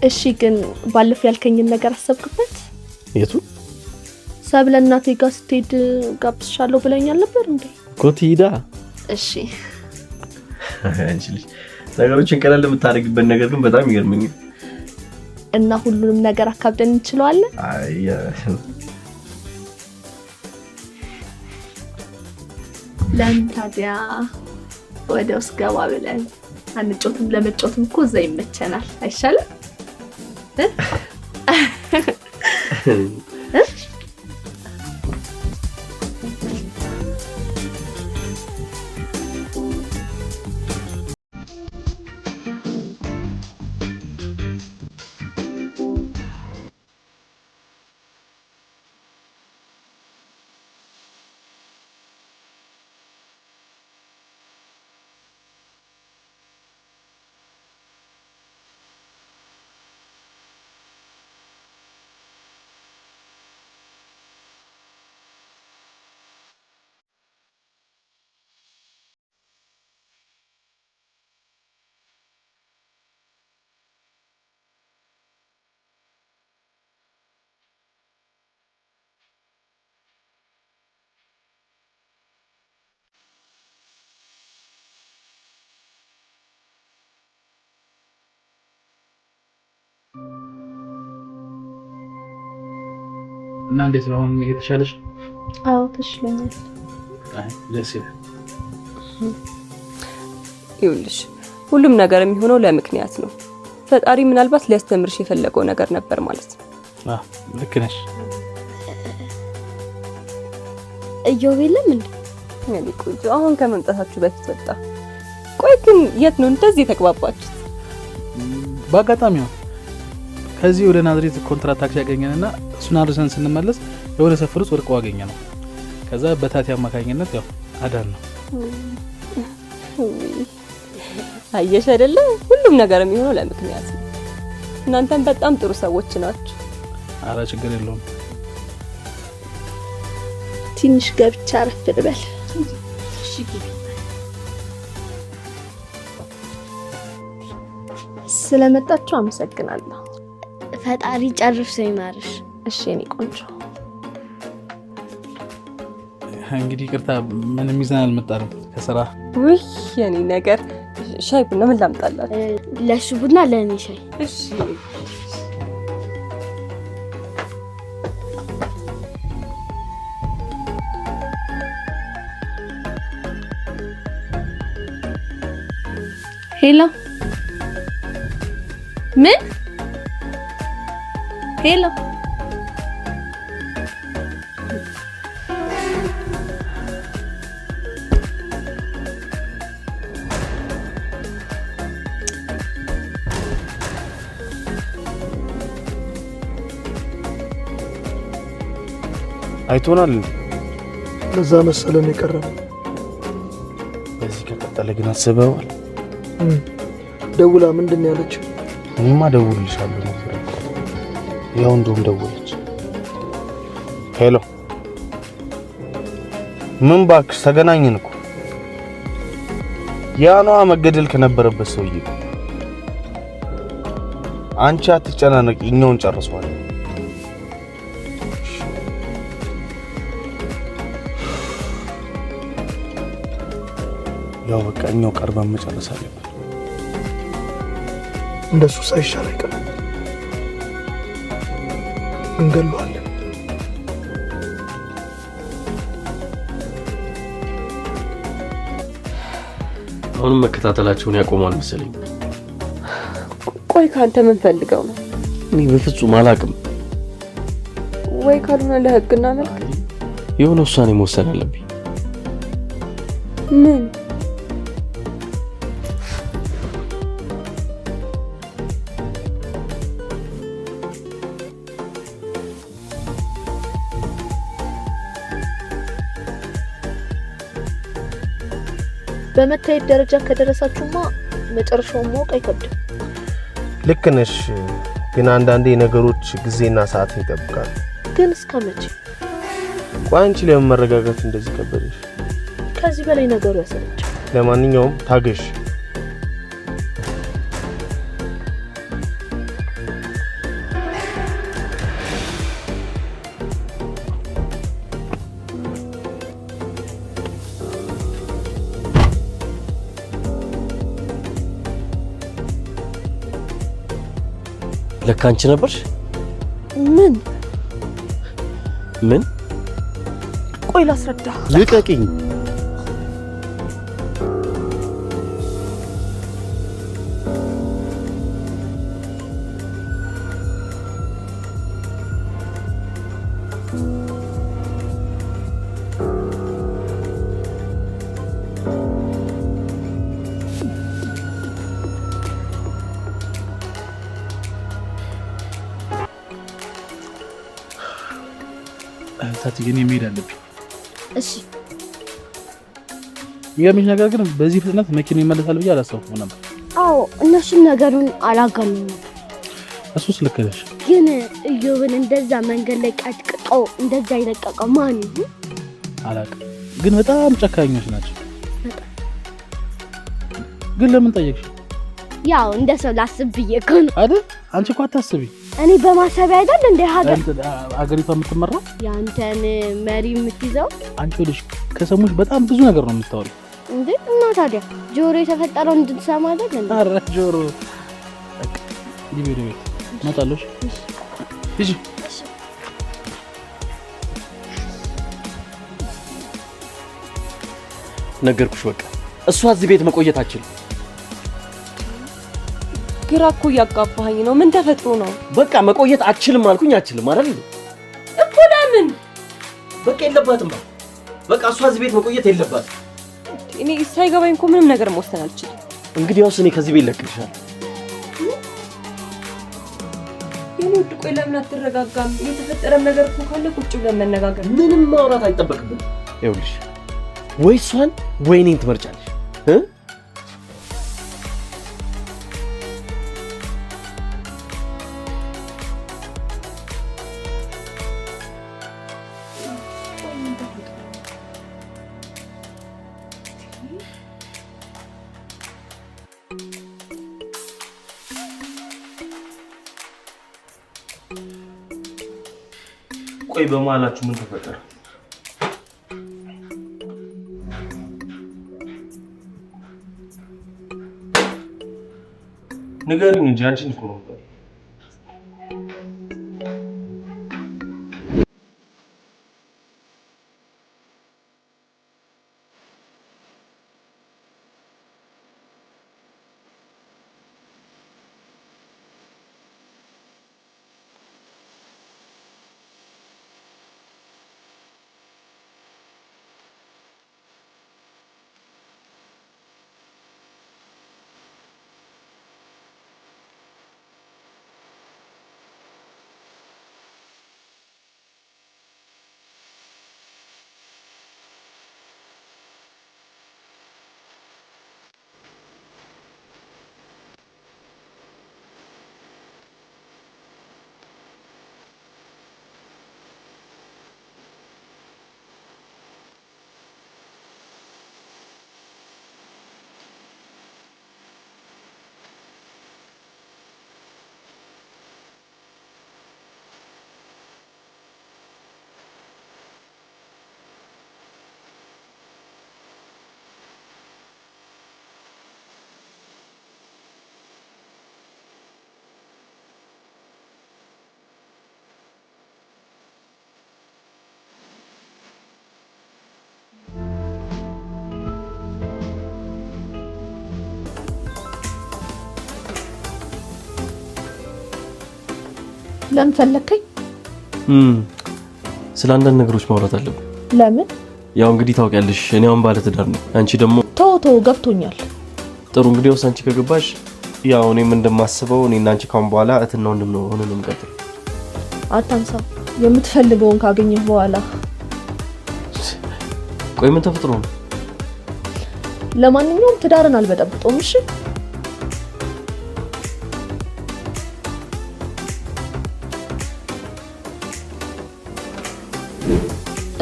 እሺ ግን ባለፈው ያልከኝን ነገር አሰብክበት? የቱ? ሰብለ እናቴ ጋር ስትሄድ ጋብዝሻለሁ ብለኛል ነበር እንዴ? ኮቲዳ። እሺ አንቺ ልጅ ነገሮችን ቀለል የምታደርግበት ነገር ግን በጣም ይገርመኛል። እና ሁሉንም ነገር አካብደን እንችላለን? አይ ለምን ታዲያ ወደ ውስጥ ገባ ብለን አንጮትም? ለመጮትም እኮ እዛ ይመቸናል አይሻልም? እና እንዴት ነው አሁን የተሻለሽ? አዎ ተሽሎኛል። አይ ደስ ይላል። ይኸውልሽ ሁሉም ነገር የሚሆነው ለምክንያት ነው። ፈጣሪ ምናልባት ሊያስተምርሽ የፈለገው ነገር ነበር ማለት ነው። ልክ ነሽ። እዮብ የለም እንዴ? እኔ ቆንጆ አሁን ከመምጣታችሁ በፊት ወጣ። ቆይ ግን የት ነው እንደዚህ የተግባባችሁት? በአጋጣሚ ነው። ከዚህ ወደ ናዝሬት ኮንትራት ታክሲ ያገኘንና እሱን አድርሰን ስንመለስ የሆነ ሰፈር ውስጥ ወርቀው አገኘ ነው። ከዛ በታቲ አማካኝነት ያው አዳን ነው። አየሽ አይደለ? ሁሉም ነገር የሚሆነው ለምክንያት ነው። እናንተም በጣም ጥሩ ሰዎች ናችሁ። አረ ችግር የለውም። ትንሽ ገብቻ አረፍ ልበል። እሺ ግቢ። ስለመጣችሁ አመሰግናለሁ። ፈጣሪ ጨርሶ ይማርሽ። እሺ የኔ ቆንጆ። እንግዲህ ይቅርታ ምንም ይዘን አልመጣንም ከስራ። ውይ የኔ ነገር ሻይ ቡና ምን ላምጣላችሁ? ለሱ ቡና ለኔ ሻይ። እሺ ሄሎ ምን? ሄሎ አይቶናል። ለዛ መሰለን የቀረበው። በዚህ ከቀጠለ ግን አስበዋል። ደውላ ምንድን ነው ያለችው? እኔማ ደውልልሻለሁ ነበር። ያው እንደውም ደወለች። ሄሎ ምን ባክሽ ተገናኘን እኮ። ያኗ መገደል ከነበረበት ሰውዬ። አንቺ አትጨናነቂ፣ እኛውን ጨርሷል። ያው በቃ እኛው ቀርበን መጨረስ አለብን። እንደሱ ሳይሻል አይቀርም። እንገለዋለን። አሁንም መከታተላቸውን ያቆማል መሰለኝ። ቆይ ካንተ ምን ፈልገው ነው? እኔ በፍጹም አላቅም። ወይ ካልሆነ ለህግና መልክ የሆነ ውሳኔ መወሰን አለብኝ። ምን? በመታየት ደረጃ ከደረሳችሁማ መጨረሻውን ማወቅ አይከብድም። ልክ ነሽ፣ ግን አንዳንዴ ነገሮች ጊዜና ሰዓትን ይጠብቃሉ። ግን እስከ መቼ? ቆይ አንቺ ለምን መረጋጋት እንደዚህ ከበደሽ? ከዚህ በላይ ነገሩ ያሰለቻል። ለማንኛውም ታገሽ። ለካ አንቺ ነበርሽ? ምን? ቆይ ላስረዳ። ልቀቂኝ። ታዲያ እኔ መሄድ አለብኝ። እሺ የሚገርምሽ ነገር ግን በዚህ ፍጥነት መኪና ይመለሳል ብዬ አላሰብኩም ነበር። አዎ እነሱም ነገሩን አላጋኑም ነበር። እሱስ ልክ ነሽ። ግን እዮብን እንደዛ መንገድ ላይ ቀጥቅጠው እንደዛ ይለቀቀው ማን ይሁን አላውቅም፣ ግን በጣም ጨካኞች ናቸው። ግን ለምን ጠየቅሽ? ያው እንደ ሰው ላስብ ብዬ እኮ ነው አይደል? አንቺ እኮ አታስቢ። እኔ በማሰቢያ አይደል እንደ ሀገሪቷ የምትመራው ያንተን መሪ የምትይዘው አንቺ። ወዲሽ ከሰሙሽ በጣም ብዙ ነገር ነው የምታወሪው እንዴ። እና ታዲያ ጆሮ የተፈጠረው እንድትሰማ አይደል እንዴ? ኧረ ጆሮ ሊቤዶ ቤት መጣለሽ። እሺ ነገርኩሽ። በቃ እሷ እዚህ ቤት መቆየት አትችልም። ግራ እኮ እያጋባኸኝ ነው። ምን ተፈጥሮ ነው? በቃ መቆየት አትችልም አልኩኝ። አትችልም አይደል እኮ። ለምን? በቃ የለባትም። በቃ እሷ እዚህ ቤት መቆየት የለባትም። እኔ ሳይገባኝ እኮ ምንም ነገር መወሰን አልችልም። እንግዲያውስ እኔ ከዚህ ቤት ለቅልሻለሁ። የኔ ውድ ቆይ ለምን አትረጋጋም? የተፈጠረም ነገር እኮ ካለ ቁጭ ብለን መነጋገር። ምንም ማውራት አይጠበቅብን። ይኸውልሽ ወይ እሷን ወይ እኔን ትመርጫለሽ። ቆይ በመሀላችሁ ምን ተፈጠረ? ንገሪኝ እንጂ አንቺን እኮ ነው። ለምን ፈለከኝ? ስለ አንዳንድ ነገሮች ማውራት አለብን። ለምን? ያው እንግዲህ ታውቂያለሽ እኔ አሁን ባለ ትዳር ነኝ። አንቺ ደግሞ ተው ገብቶኛል። ጥሩ እንግዲህ አንቺ ከገባሽ ያው እኔም እንደማስበው እኔና አንቺ ካሁን በኋላ እህትና ወንድም ነው ሆነን እንቀጥል። አታንሳው። የምትፈልገውን ካገኘህ በኋላ ቆይ ምን ተፈጥሮ ነው? ለማንኛውም ትዳርን አልበጠብጠውም። እሺ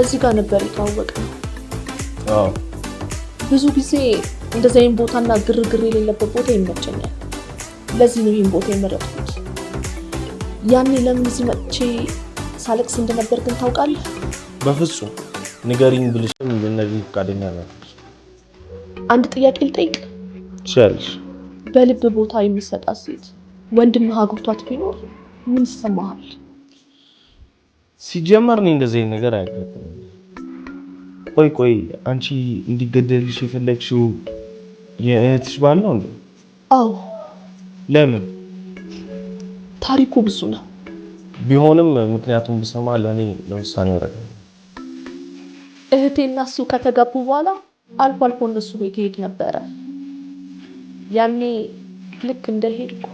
እዚህ ጋር ነበር የተዋወቅነው። አዎ ብዙ ጊዜ እንደዚህ አይነት ቦታና ግርግር የሌለበት ቦታ ይመቸኛል። ለዚህ ነው ይሄን ቦታ የመረጥኩት። ያኔ ለምን እዚህ መጥቼ ሳለቅስ እንደነበር ግን ታውቃለህ? በፍጹም ንገሪኝ ብልሽም ብነግርሽ ፈቃደኛ ነሽ። አንድ ጥያቄ ልጠይቅ? ቻልሽ። በልብ ቦታ የሚሰጣት ሴት ወንድምህ አግብቷት ቢኖር ምን ይሰማሃል? ሲጀመር እኔ እንደዚህ አይነት ነገር አያጋጥምም። ቆይ አንቺ እንዲገደልሽ የፈለግሽው የእህትሽ ባል ነው እንዴ? አዎ። ለምን? ታሪኩ ብዙ ነው። ቢሆንም ምክንያቱም ብሰማ ለኔ ለውሳኔ ወረደ። እህቴና እሱ ከተጋቡ በኋላ አልፎ አልፎ እነሱ ቤት ሄድ ነበረ። ያኔ ልክ እንደሄድኩ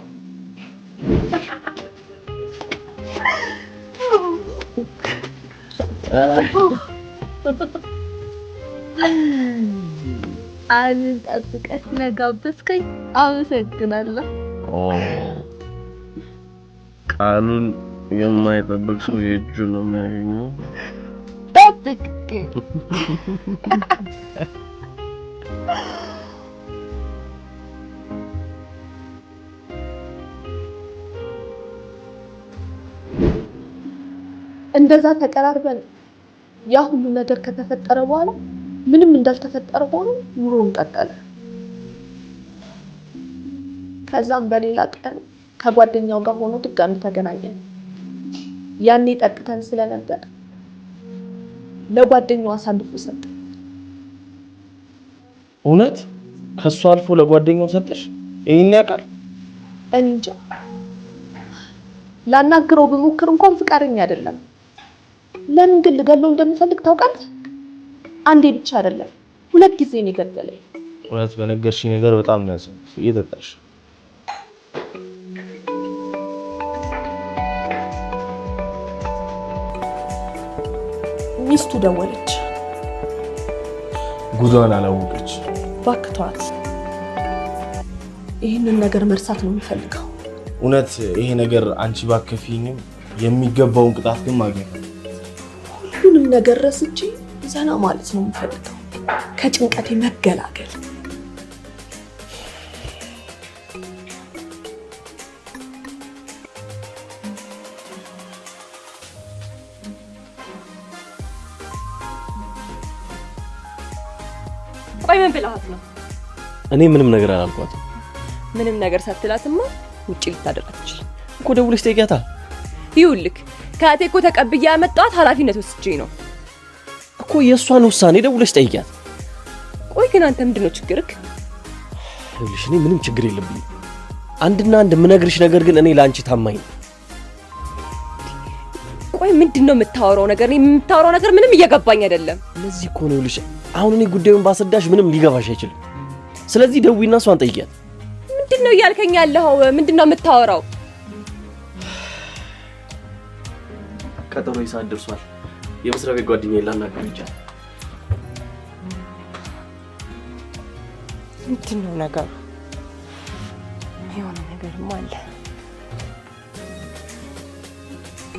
ጠብቀሽ ነጋበስከኝ። አመሰግናለሁ። ቃሉን የማይጠብቅ ሰው የእጁ ነው የሚያገኘው። ጠብቅ። እንደዛ ተቀራርበን ያ ሁሉ ነገር ከተፈጠረ በኋላ ምንም እንዳልተፈጠረ ሆኖ ኑሮን ቀጠለ። ከዛም በሌላ ቀን ከጓደኛው ጋር ሆኖ ድጋሚ ተገናኘን። ያኔ ጠጥተን ስለነበር ለጓደኛው አሳልፎ ሰጠ። እውነት? ከሱ አልፎ ለጓደኛው ሰጠሽ? ይሄን ያውቃል? እንጃ። ላናግረው ብሞክር እንኳን ፍቃደኛ አይደለም። ለምን ግን ልገለው እንደምፈልግ ታውቃለህ? አንዴ ብቻ አይደለም 2 ጊዜ ነው የገደለኝ። እውነት በነገርሽኝ ነገር በጣም ነው ያዘንኩት። እየጠጣሽ ሚስቱ ደወለች። ጉዷን አላወቀች። ባክቷት። ይህንን ነገር መርሳት ነው የሚፈልገው። እውነት ይሄ ነገር አንቺ ባከፊኝም የሚገባውን ቅጣት ግን ማግኘት ሁሉንም ነገር ረስቼ ዘና ማለት ነው የምፈልገው። ከጭንቀቴ መገላገል። ቆይ ምን ብለሃት ነው? እኔ ምንም ነገር አላልኳትም። ምንም ነገር ሳትላትማ ውጪ ልታደርጋት ትችል እኮ። ደውለሽ ጠይቂያታ። ይኸውልህ ከአቴ እኮ ተቀብዬ ያመጣኋት ኃላፊነት ወስጄ ነው እኮ። የእሷን ውሳኔ ደውለሽ ጠይቂያት። ቆይ ግን አንተ ምንድነው ችግርክ? ይኸውልሽ እኔ ምንም ችግር የለብኝም። አንድና አንድ የምነግርሽ ነገር ግን እኔ ለአንቺ ታማኝ ነኝ። ቆይ ምንድነው የምታወራው ነገር? እኔ የምታወራው ነገር ምንም እየገባኝ አይደለም። ለዚህ እኮ ነው ይኸውልሽ አሁን እኔ ጉዳዩን ባስረዳሽ ምንም ሊገባሽ አይችልም። ስለዚህ ደውይና እሷን ጠይቂያት። ምንድነው እያልከኝ ያለኸው? ምንድነው የምታወራው? ቀጠሮ ሰዓት ደርሷል። የመስሪያ ቤት ጓደኛዬን ላናግር ይቻላል። ምንድነው ነገሩ? የሆነ ነገርማ አለ።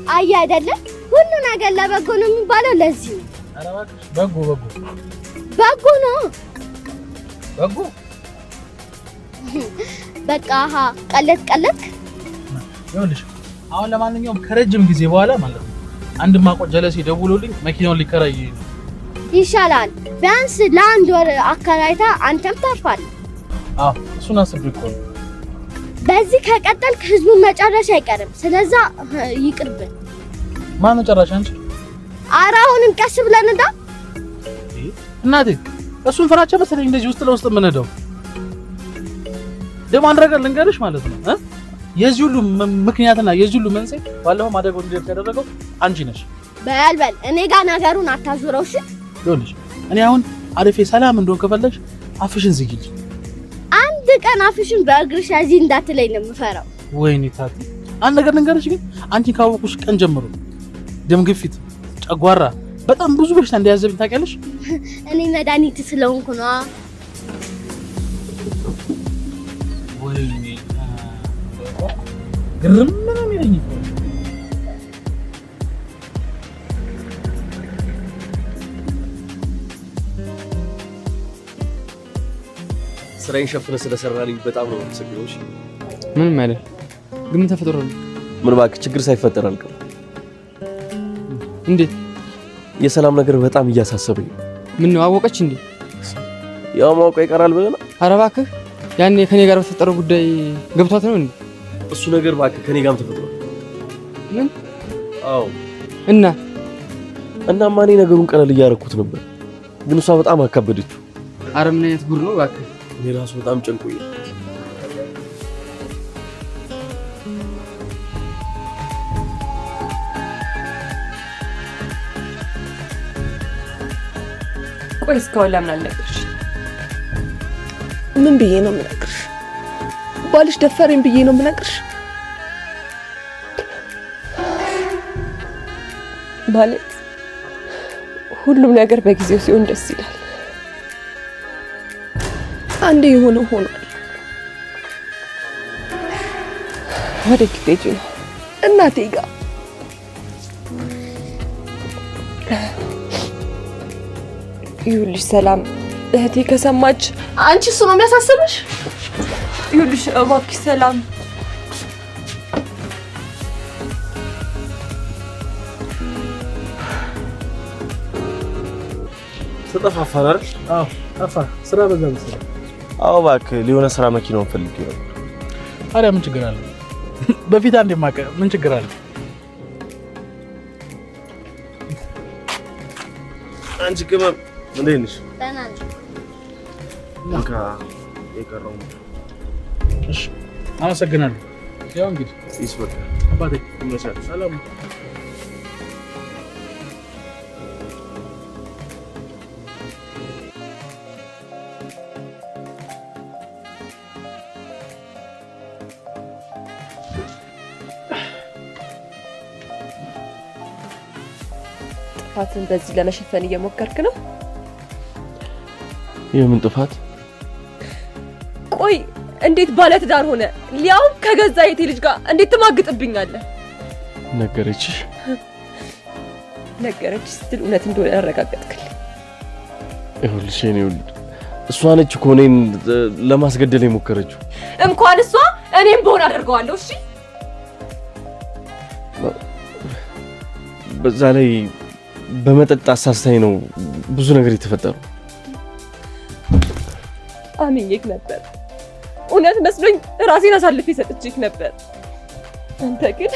አይ አይደለም ሁሉ ነገር ለበጎ ነው የሚባለው ለዚህ ነው። ኧረ እባክሽ በጎ ነው። በጎ በቃ ቀለጥ ይኸውልሽ አሁን ለማንኛውም ከረጅም ጊዜ በኋላ ማለት ነው አንድ ማቆ ጀለሴ ደውሎልኝ መኪናውን ሊከራይ ይሻላል። ቢያንስ ለአንድ ወር አከራይታ አንተም ታርፋለህ። አዎ እሱን አስቤ እኮ ነው። በዚህ ከቀጠልክ ህዝቡን መጨረሻ አይቀርም። ስለዛ ይቅርብን። ማን ነው ጨራሽ? አንቺ? ኧረ አሁንም ቀስ ብለን እንዳ እናቴ እሱን ፍራቻ መሰለኝ እንደዚህ ውስጥ ለውስጥ የምንሄደው። ደግሞ አንድ ነገር ልንገርሽ ማለት ነው የዚህ ሁሉ ምክንያትና የዚህ ሁሉ መንስኤ ባለፈው ማደጎ እንዲደርስ ያደረገው አንቺ ነሽ። በል እኔ ጋር ነገሩን አታዙረው እሺ። ይኸውልሽ እኔ አሁን አሪፌ ሰላም እንደሆን ከፈለግሽ አፍሽን ዝጊልኝ። አንድ ቀን አፍሽን በእግርሽ ያዚ እንዳትለኝ ነው የምፈራው። ወይኔ ታቲ አንድ ነገር ልንገርሽ፣ ግን አንቺ ካወቁሽ ቀን ጀምሮ ደም ግፊት፣ ጨጓራ፣ በጣም ብዙ በሽታ እንደያዘብኝ ታውቂያለሽ። እኔ መድኃኒት ስለሆንኩ ነው። ወይኔ ግርም ነው የሚለኝ። ስራዬን ሸፍነ ስለሰራልኝ በጣም ነው የምትሰግደው። እሺ ምንም አይደል። ግን ተፈጥሮ ነው። ምን እባክህ ችግር ሳይፈጠር አልቀርም። እንዴት? የሰላም ነገር በጣም እያሳሰበኝ ነው። ምን ነው አወቀች እንዴ? ያው ማውቀ ይቀራል ብለና። ኧረ እባክህ ያኔ ከኔ ጋር በተፈጠረው ጉዳይ ገብቷት ነው እንዴ? እሱ ነገር እባክህ ከኔ ጋርም ተፈጥሯል። ምን? አዎ። እናማ እኔ ነገሩን ቀለል እያደረኩት ነበር፣ ግን እሷ በጣም አካበደችው። ኧረ ምን አይነት ጉድ ነው እባክህ። እኔ ራሱ በጣም ጨንቆኛል። ቆይ እስካሁን ለምን አልነገርሽ? ምን ብዬ ነው የምነግርሽ? ባልሽ ደፈረኝ ብዬ ነው የምነግርሽ? ማለት ሁሉም ነገር በጊዜው ሲሆን ደስ ይላል። አንዴ የሆነው ሆኗል። ወደ ኪቴጅ ነው እናቴ ጋር። ይኸውልሽ ሰላም፣ እህቴ ከሰማች አንቺ እሱ ነው የሚያሳስብሽ? ይኸውልሽ እባክሽ ሰላም፣ ተጠፋፋን አይደል? አዎ ጠፋ። ስራ በዛ መሰለኝ። አዎ እባክህ ሊሆነ ስራ መኪናውን ፈልጌ ነው። ታዲያ ምን ችግር አለ? በፊት አንዴ ማቀ ምን ችግር አለ? አንቺ ቅመም እንዴት ነሽ? ደህና ነኝ። እንካ የቀረው። እሺ አመሰግናለሁ። ያው እንግዲህ ይስበክ አባቴ ይመሻል። ሰላም። ጥፋትን በዚህ ለመሸፈን እየሞከርክ ነው? የምን ጥፋት? ቆይ እንዴት ባለትዳር ሆነ ሊያውም ከገዛ የቴ ልጅ ጋር እንዴት ትማግጥብኛለህ? ነገረችሽ? ነገረችሽ ስትል እውነት እንደሆነ ያረጋገጥክልኝ? ይኸውልሽ የኔ ውድ እሷ ነች እኮ እኔን ለማስገደል የሞከረችው። እንኳን እሷ እኔም በሆነ አደርገዋለሁ። እሺ በዛ ላይ በመጠጥ አሳስታኝ ነው ብዙ ነገር የተፈጠረው። አምኜክ ነበር፣ እውነት መስሎኝ ራሴን አሳልፌ ሰጥቼክ ነበር። አንተ ግን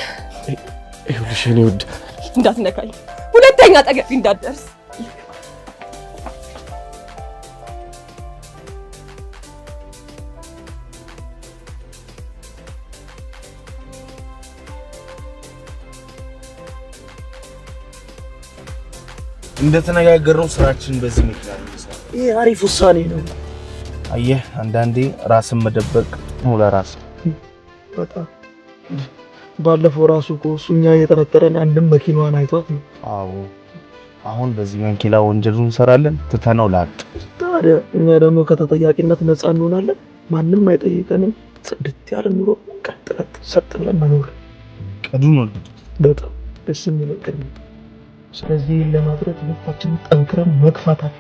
ይኸውልሽ የኔ ውድ እንዳትነካኝ፣ ሁለተኛ አጠገቤ እንዳትደርስ። እንደተነጋገርነው ስራችን በዚህ ምክንያት ነው። ይሄ አሪፍ ውሳኔ ነው። አየህ አንዳንዴ ራስን መደበቅ ነው ለራስ። በጣም ባለፈው ራሱ እኮ እሱ እኛ እየጠረጠረን አንድም መኪናዋን አይቷት ነው። አዎ አሁን በዚህ መኪና ወንጀሉን እንሰራለን ትተነው ላጥ። ታዲያ እኛ ደግሞ ከተጠያቂነት ነፃ እንሆናለን። ማንም አይጠይቀንም። ጽድት ያለ ኑሮ ቀጥ ሰጥ ብለን መኖር ቀዱ ነው። በጣም ደስ የሚል ቀን። ስለዚህ ለማድረግ ልባችንን ጠንክረን መግፋት አለ።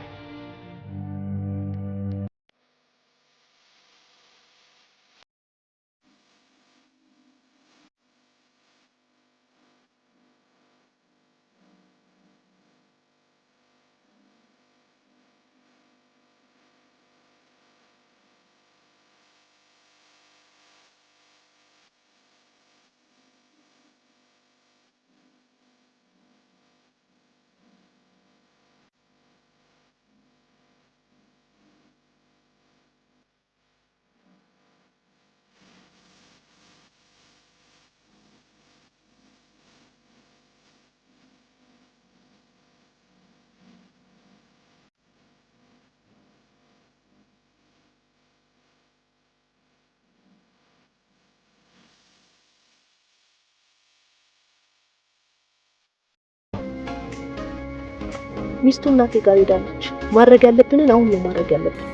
ሚስቱ እናቴ ጋር ሄዳለች። ማድረግ ያለብንን አሁን ነው ማድረግ ያለብን።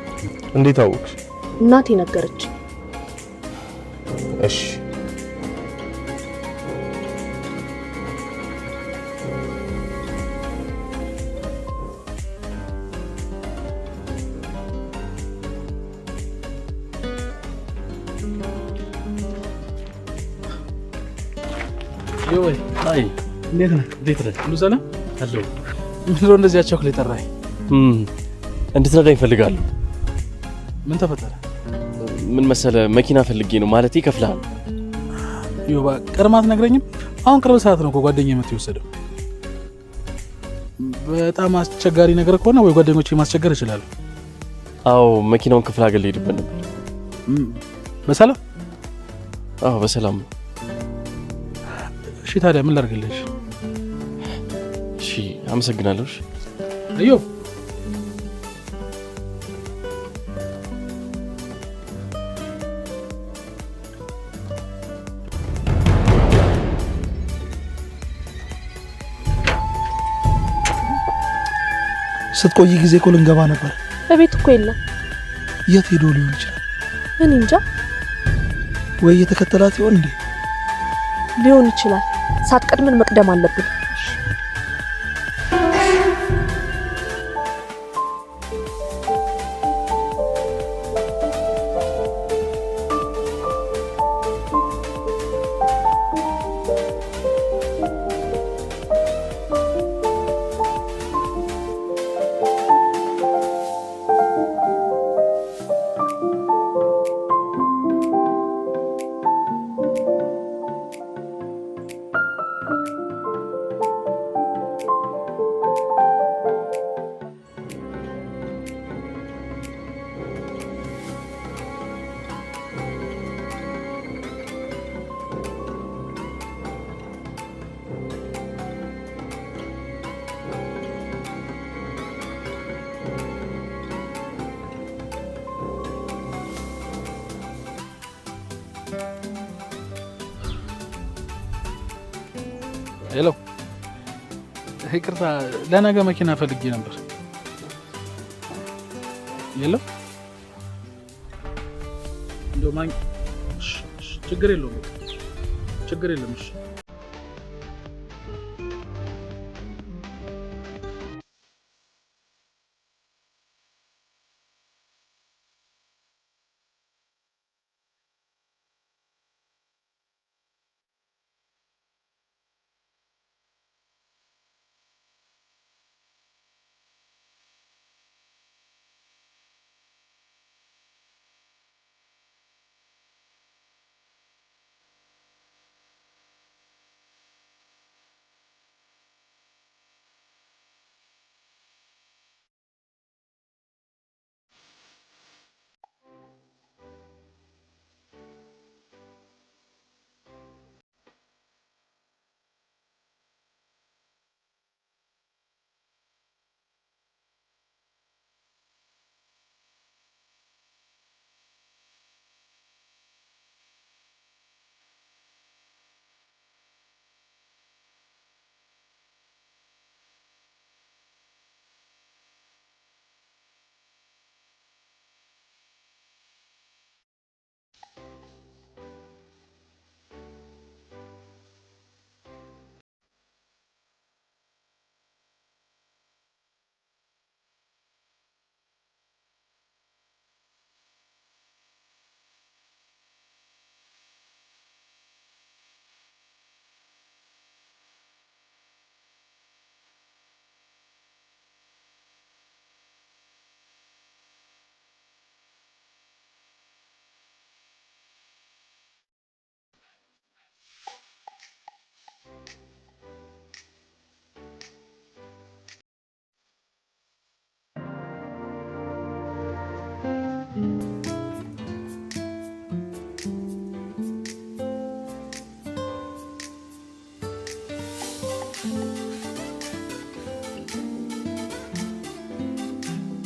እንዴት አወቅሽ? እናቴ ነገረች። እሺ ይወይ አይ እንዴት ነህ? ሁሉ ሰላም አለው። ምንድነው እንደዚህ አቸኩል የጠራኸኝ? እንድትረዳኝ እፈልጋለሁ። ምን ተፈጠረ? ምን መሰለ መኪና ፈልጌ ነው ማለት ይከፍላል። ይወባ ቀርማት ነግረኝም። አሁን ቅርብ ሰዓት ነው ጓደኛዬ መጥቶ የወሰደው። በጣም አስቸጋሪ ነገር ከሆነ ወይ ጓደኞቼ ማስቸገር ይችላል። አዎ መኪናውን ክፍል ሀገር ልሄድበት ነበር። በሰላም? አዎ በሰላም። እሺ ታዲያ ምን ላድርግልሽ? እሺ አመሰግናለሁ። እሺ አዮ ስትቆይ ጊዜ እኮ ልንገባ ነበር። እቤት እኮ የለም። የት ሄዶ ሊሆን ይችላል? እኔ እንጃ። ወይ የተከተላት ይሆን እንዴ? ሊሆን ይችላል። ሳትቀድመን መቅደም አለብን። ሄሎ፣ ይቅርታ ለነገ መኪና ፈልጌ ነበር። የለም እንደው ማን ችግር የለውም፣ ችግር የለም። እሺ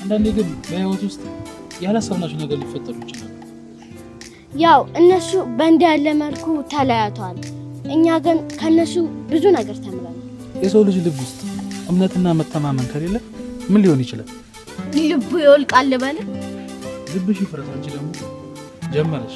አንዳንዴ ግን በህይወት ውስጥ ያላሰብናቸው ነገር ሊፈጠሩ ይችላል። ያው እነሱ በእንዲህ ያለ መልኩ ተለያይተዋል። እኛ ግን ከነሱ ብዙ ነገር ተምረናል። የሰው ልጅ ልብ ውስጥ እምነትና መተማመን ከሌለ ምን ሊሆን ይችላል? ልቡ ይወልቃል በለ ልብሽ ይፍረስ። አንቺ ደግሞ ጀመረሽ።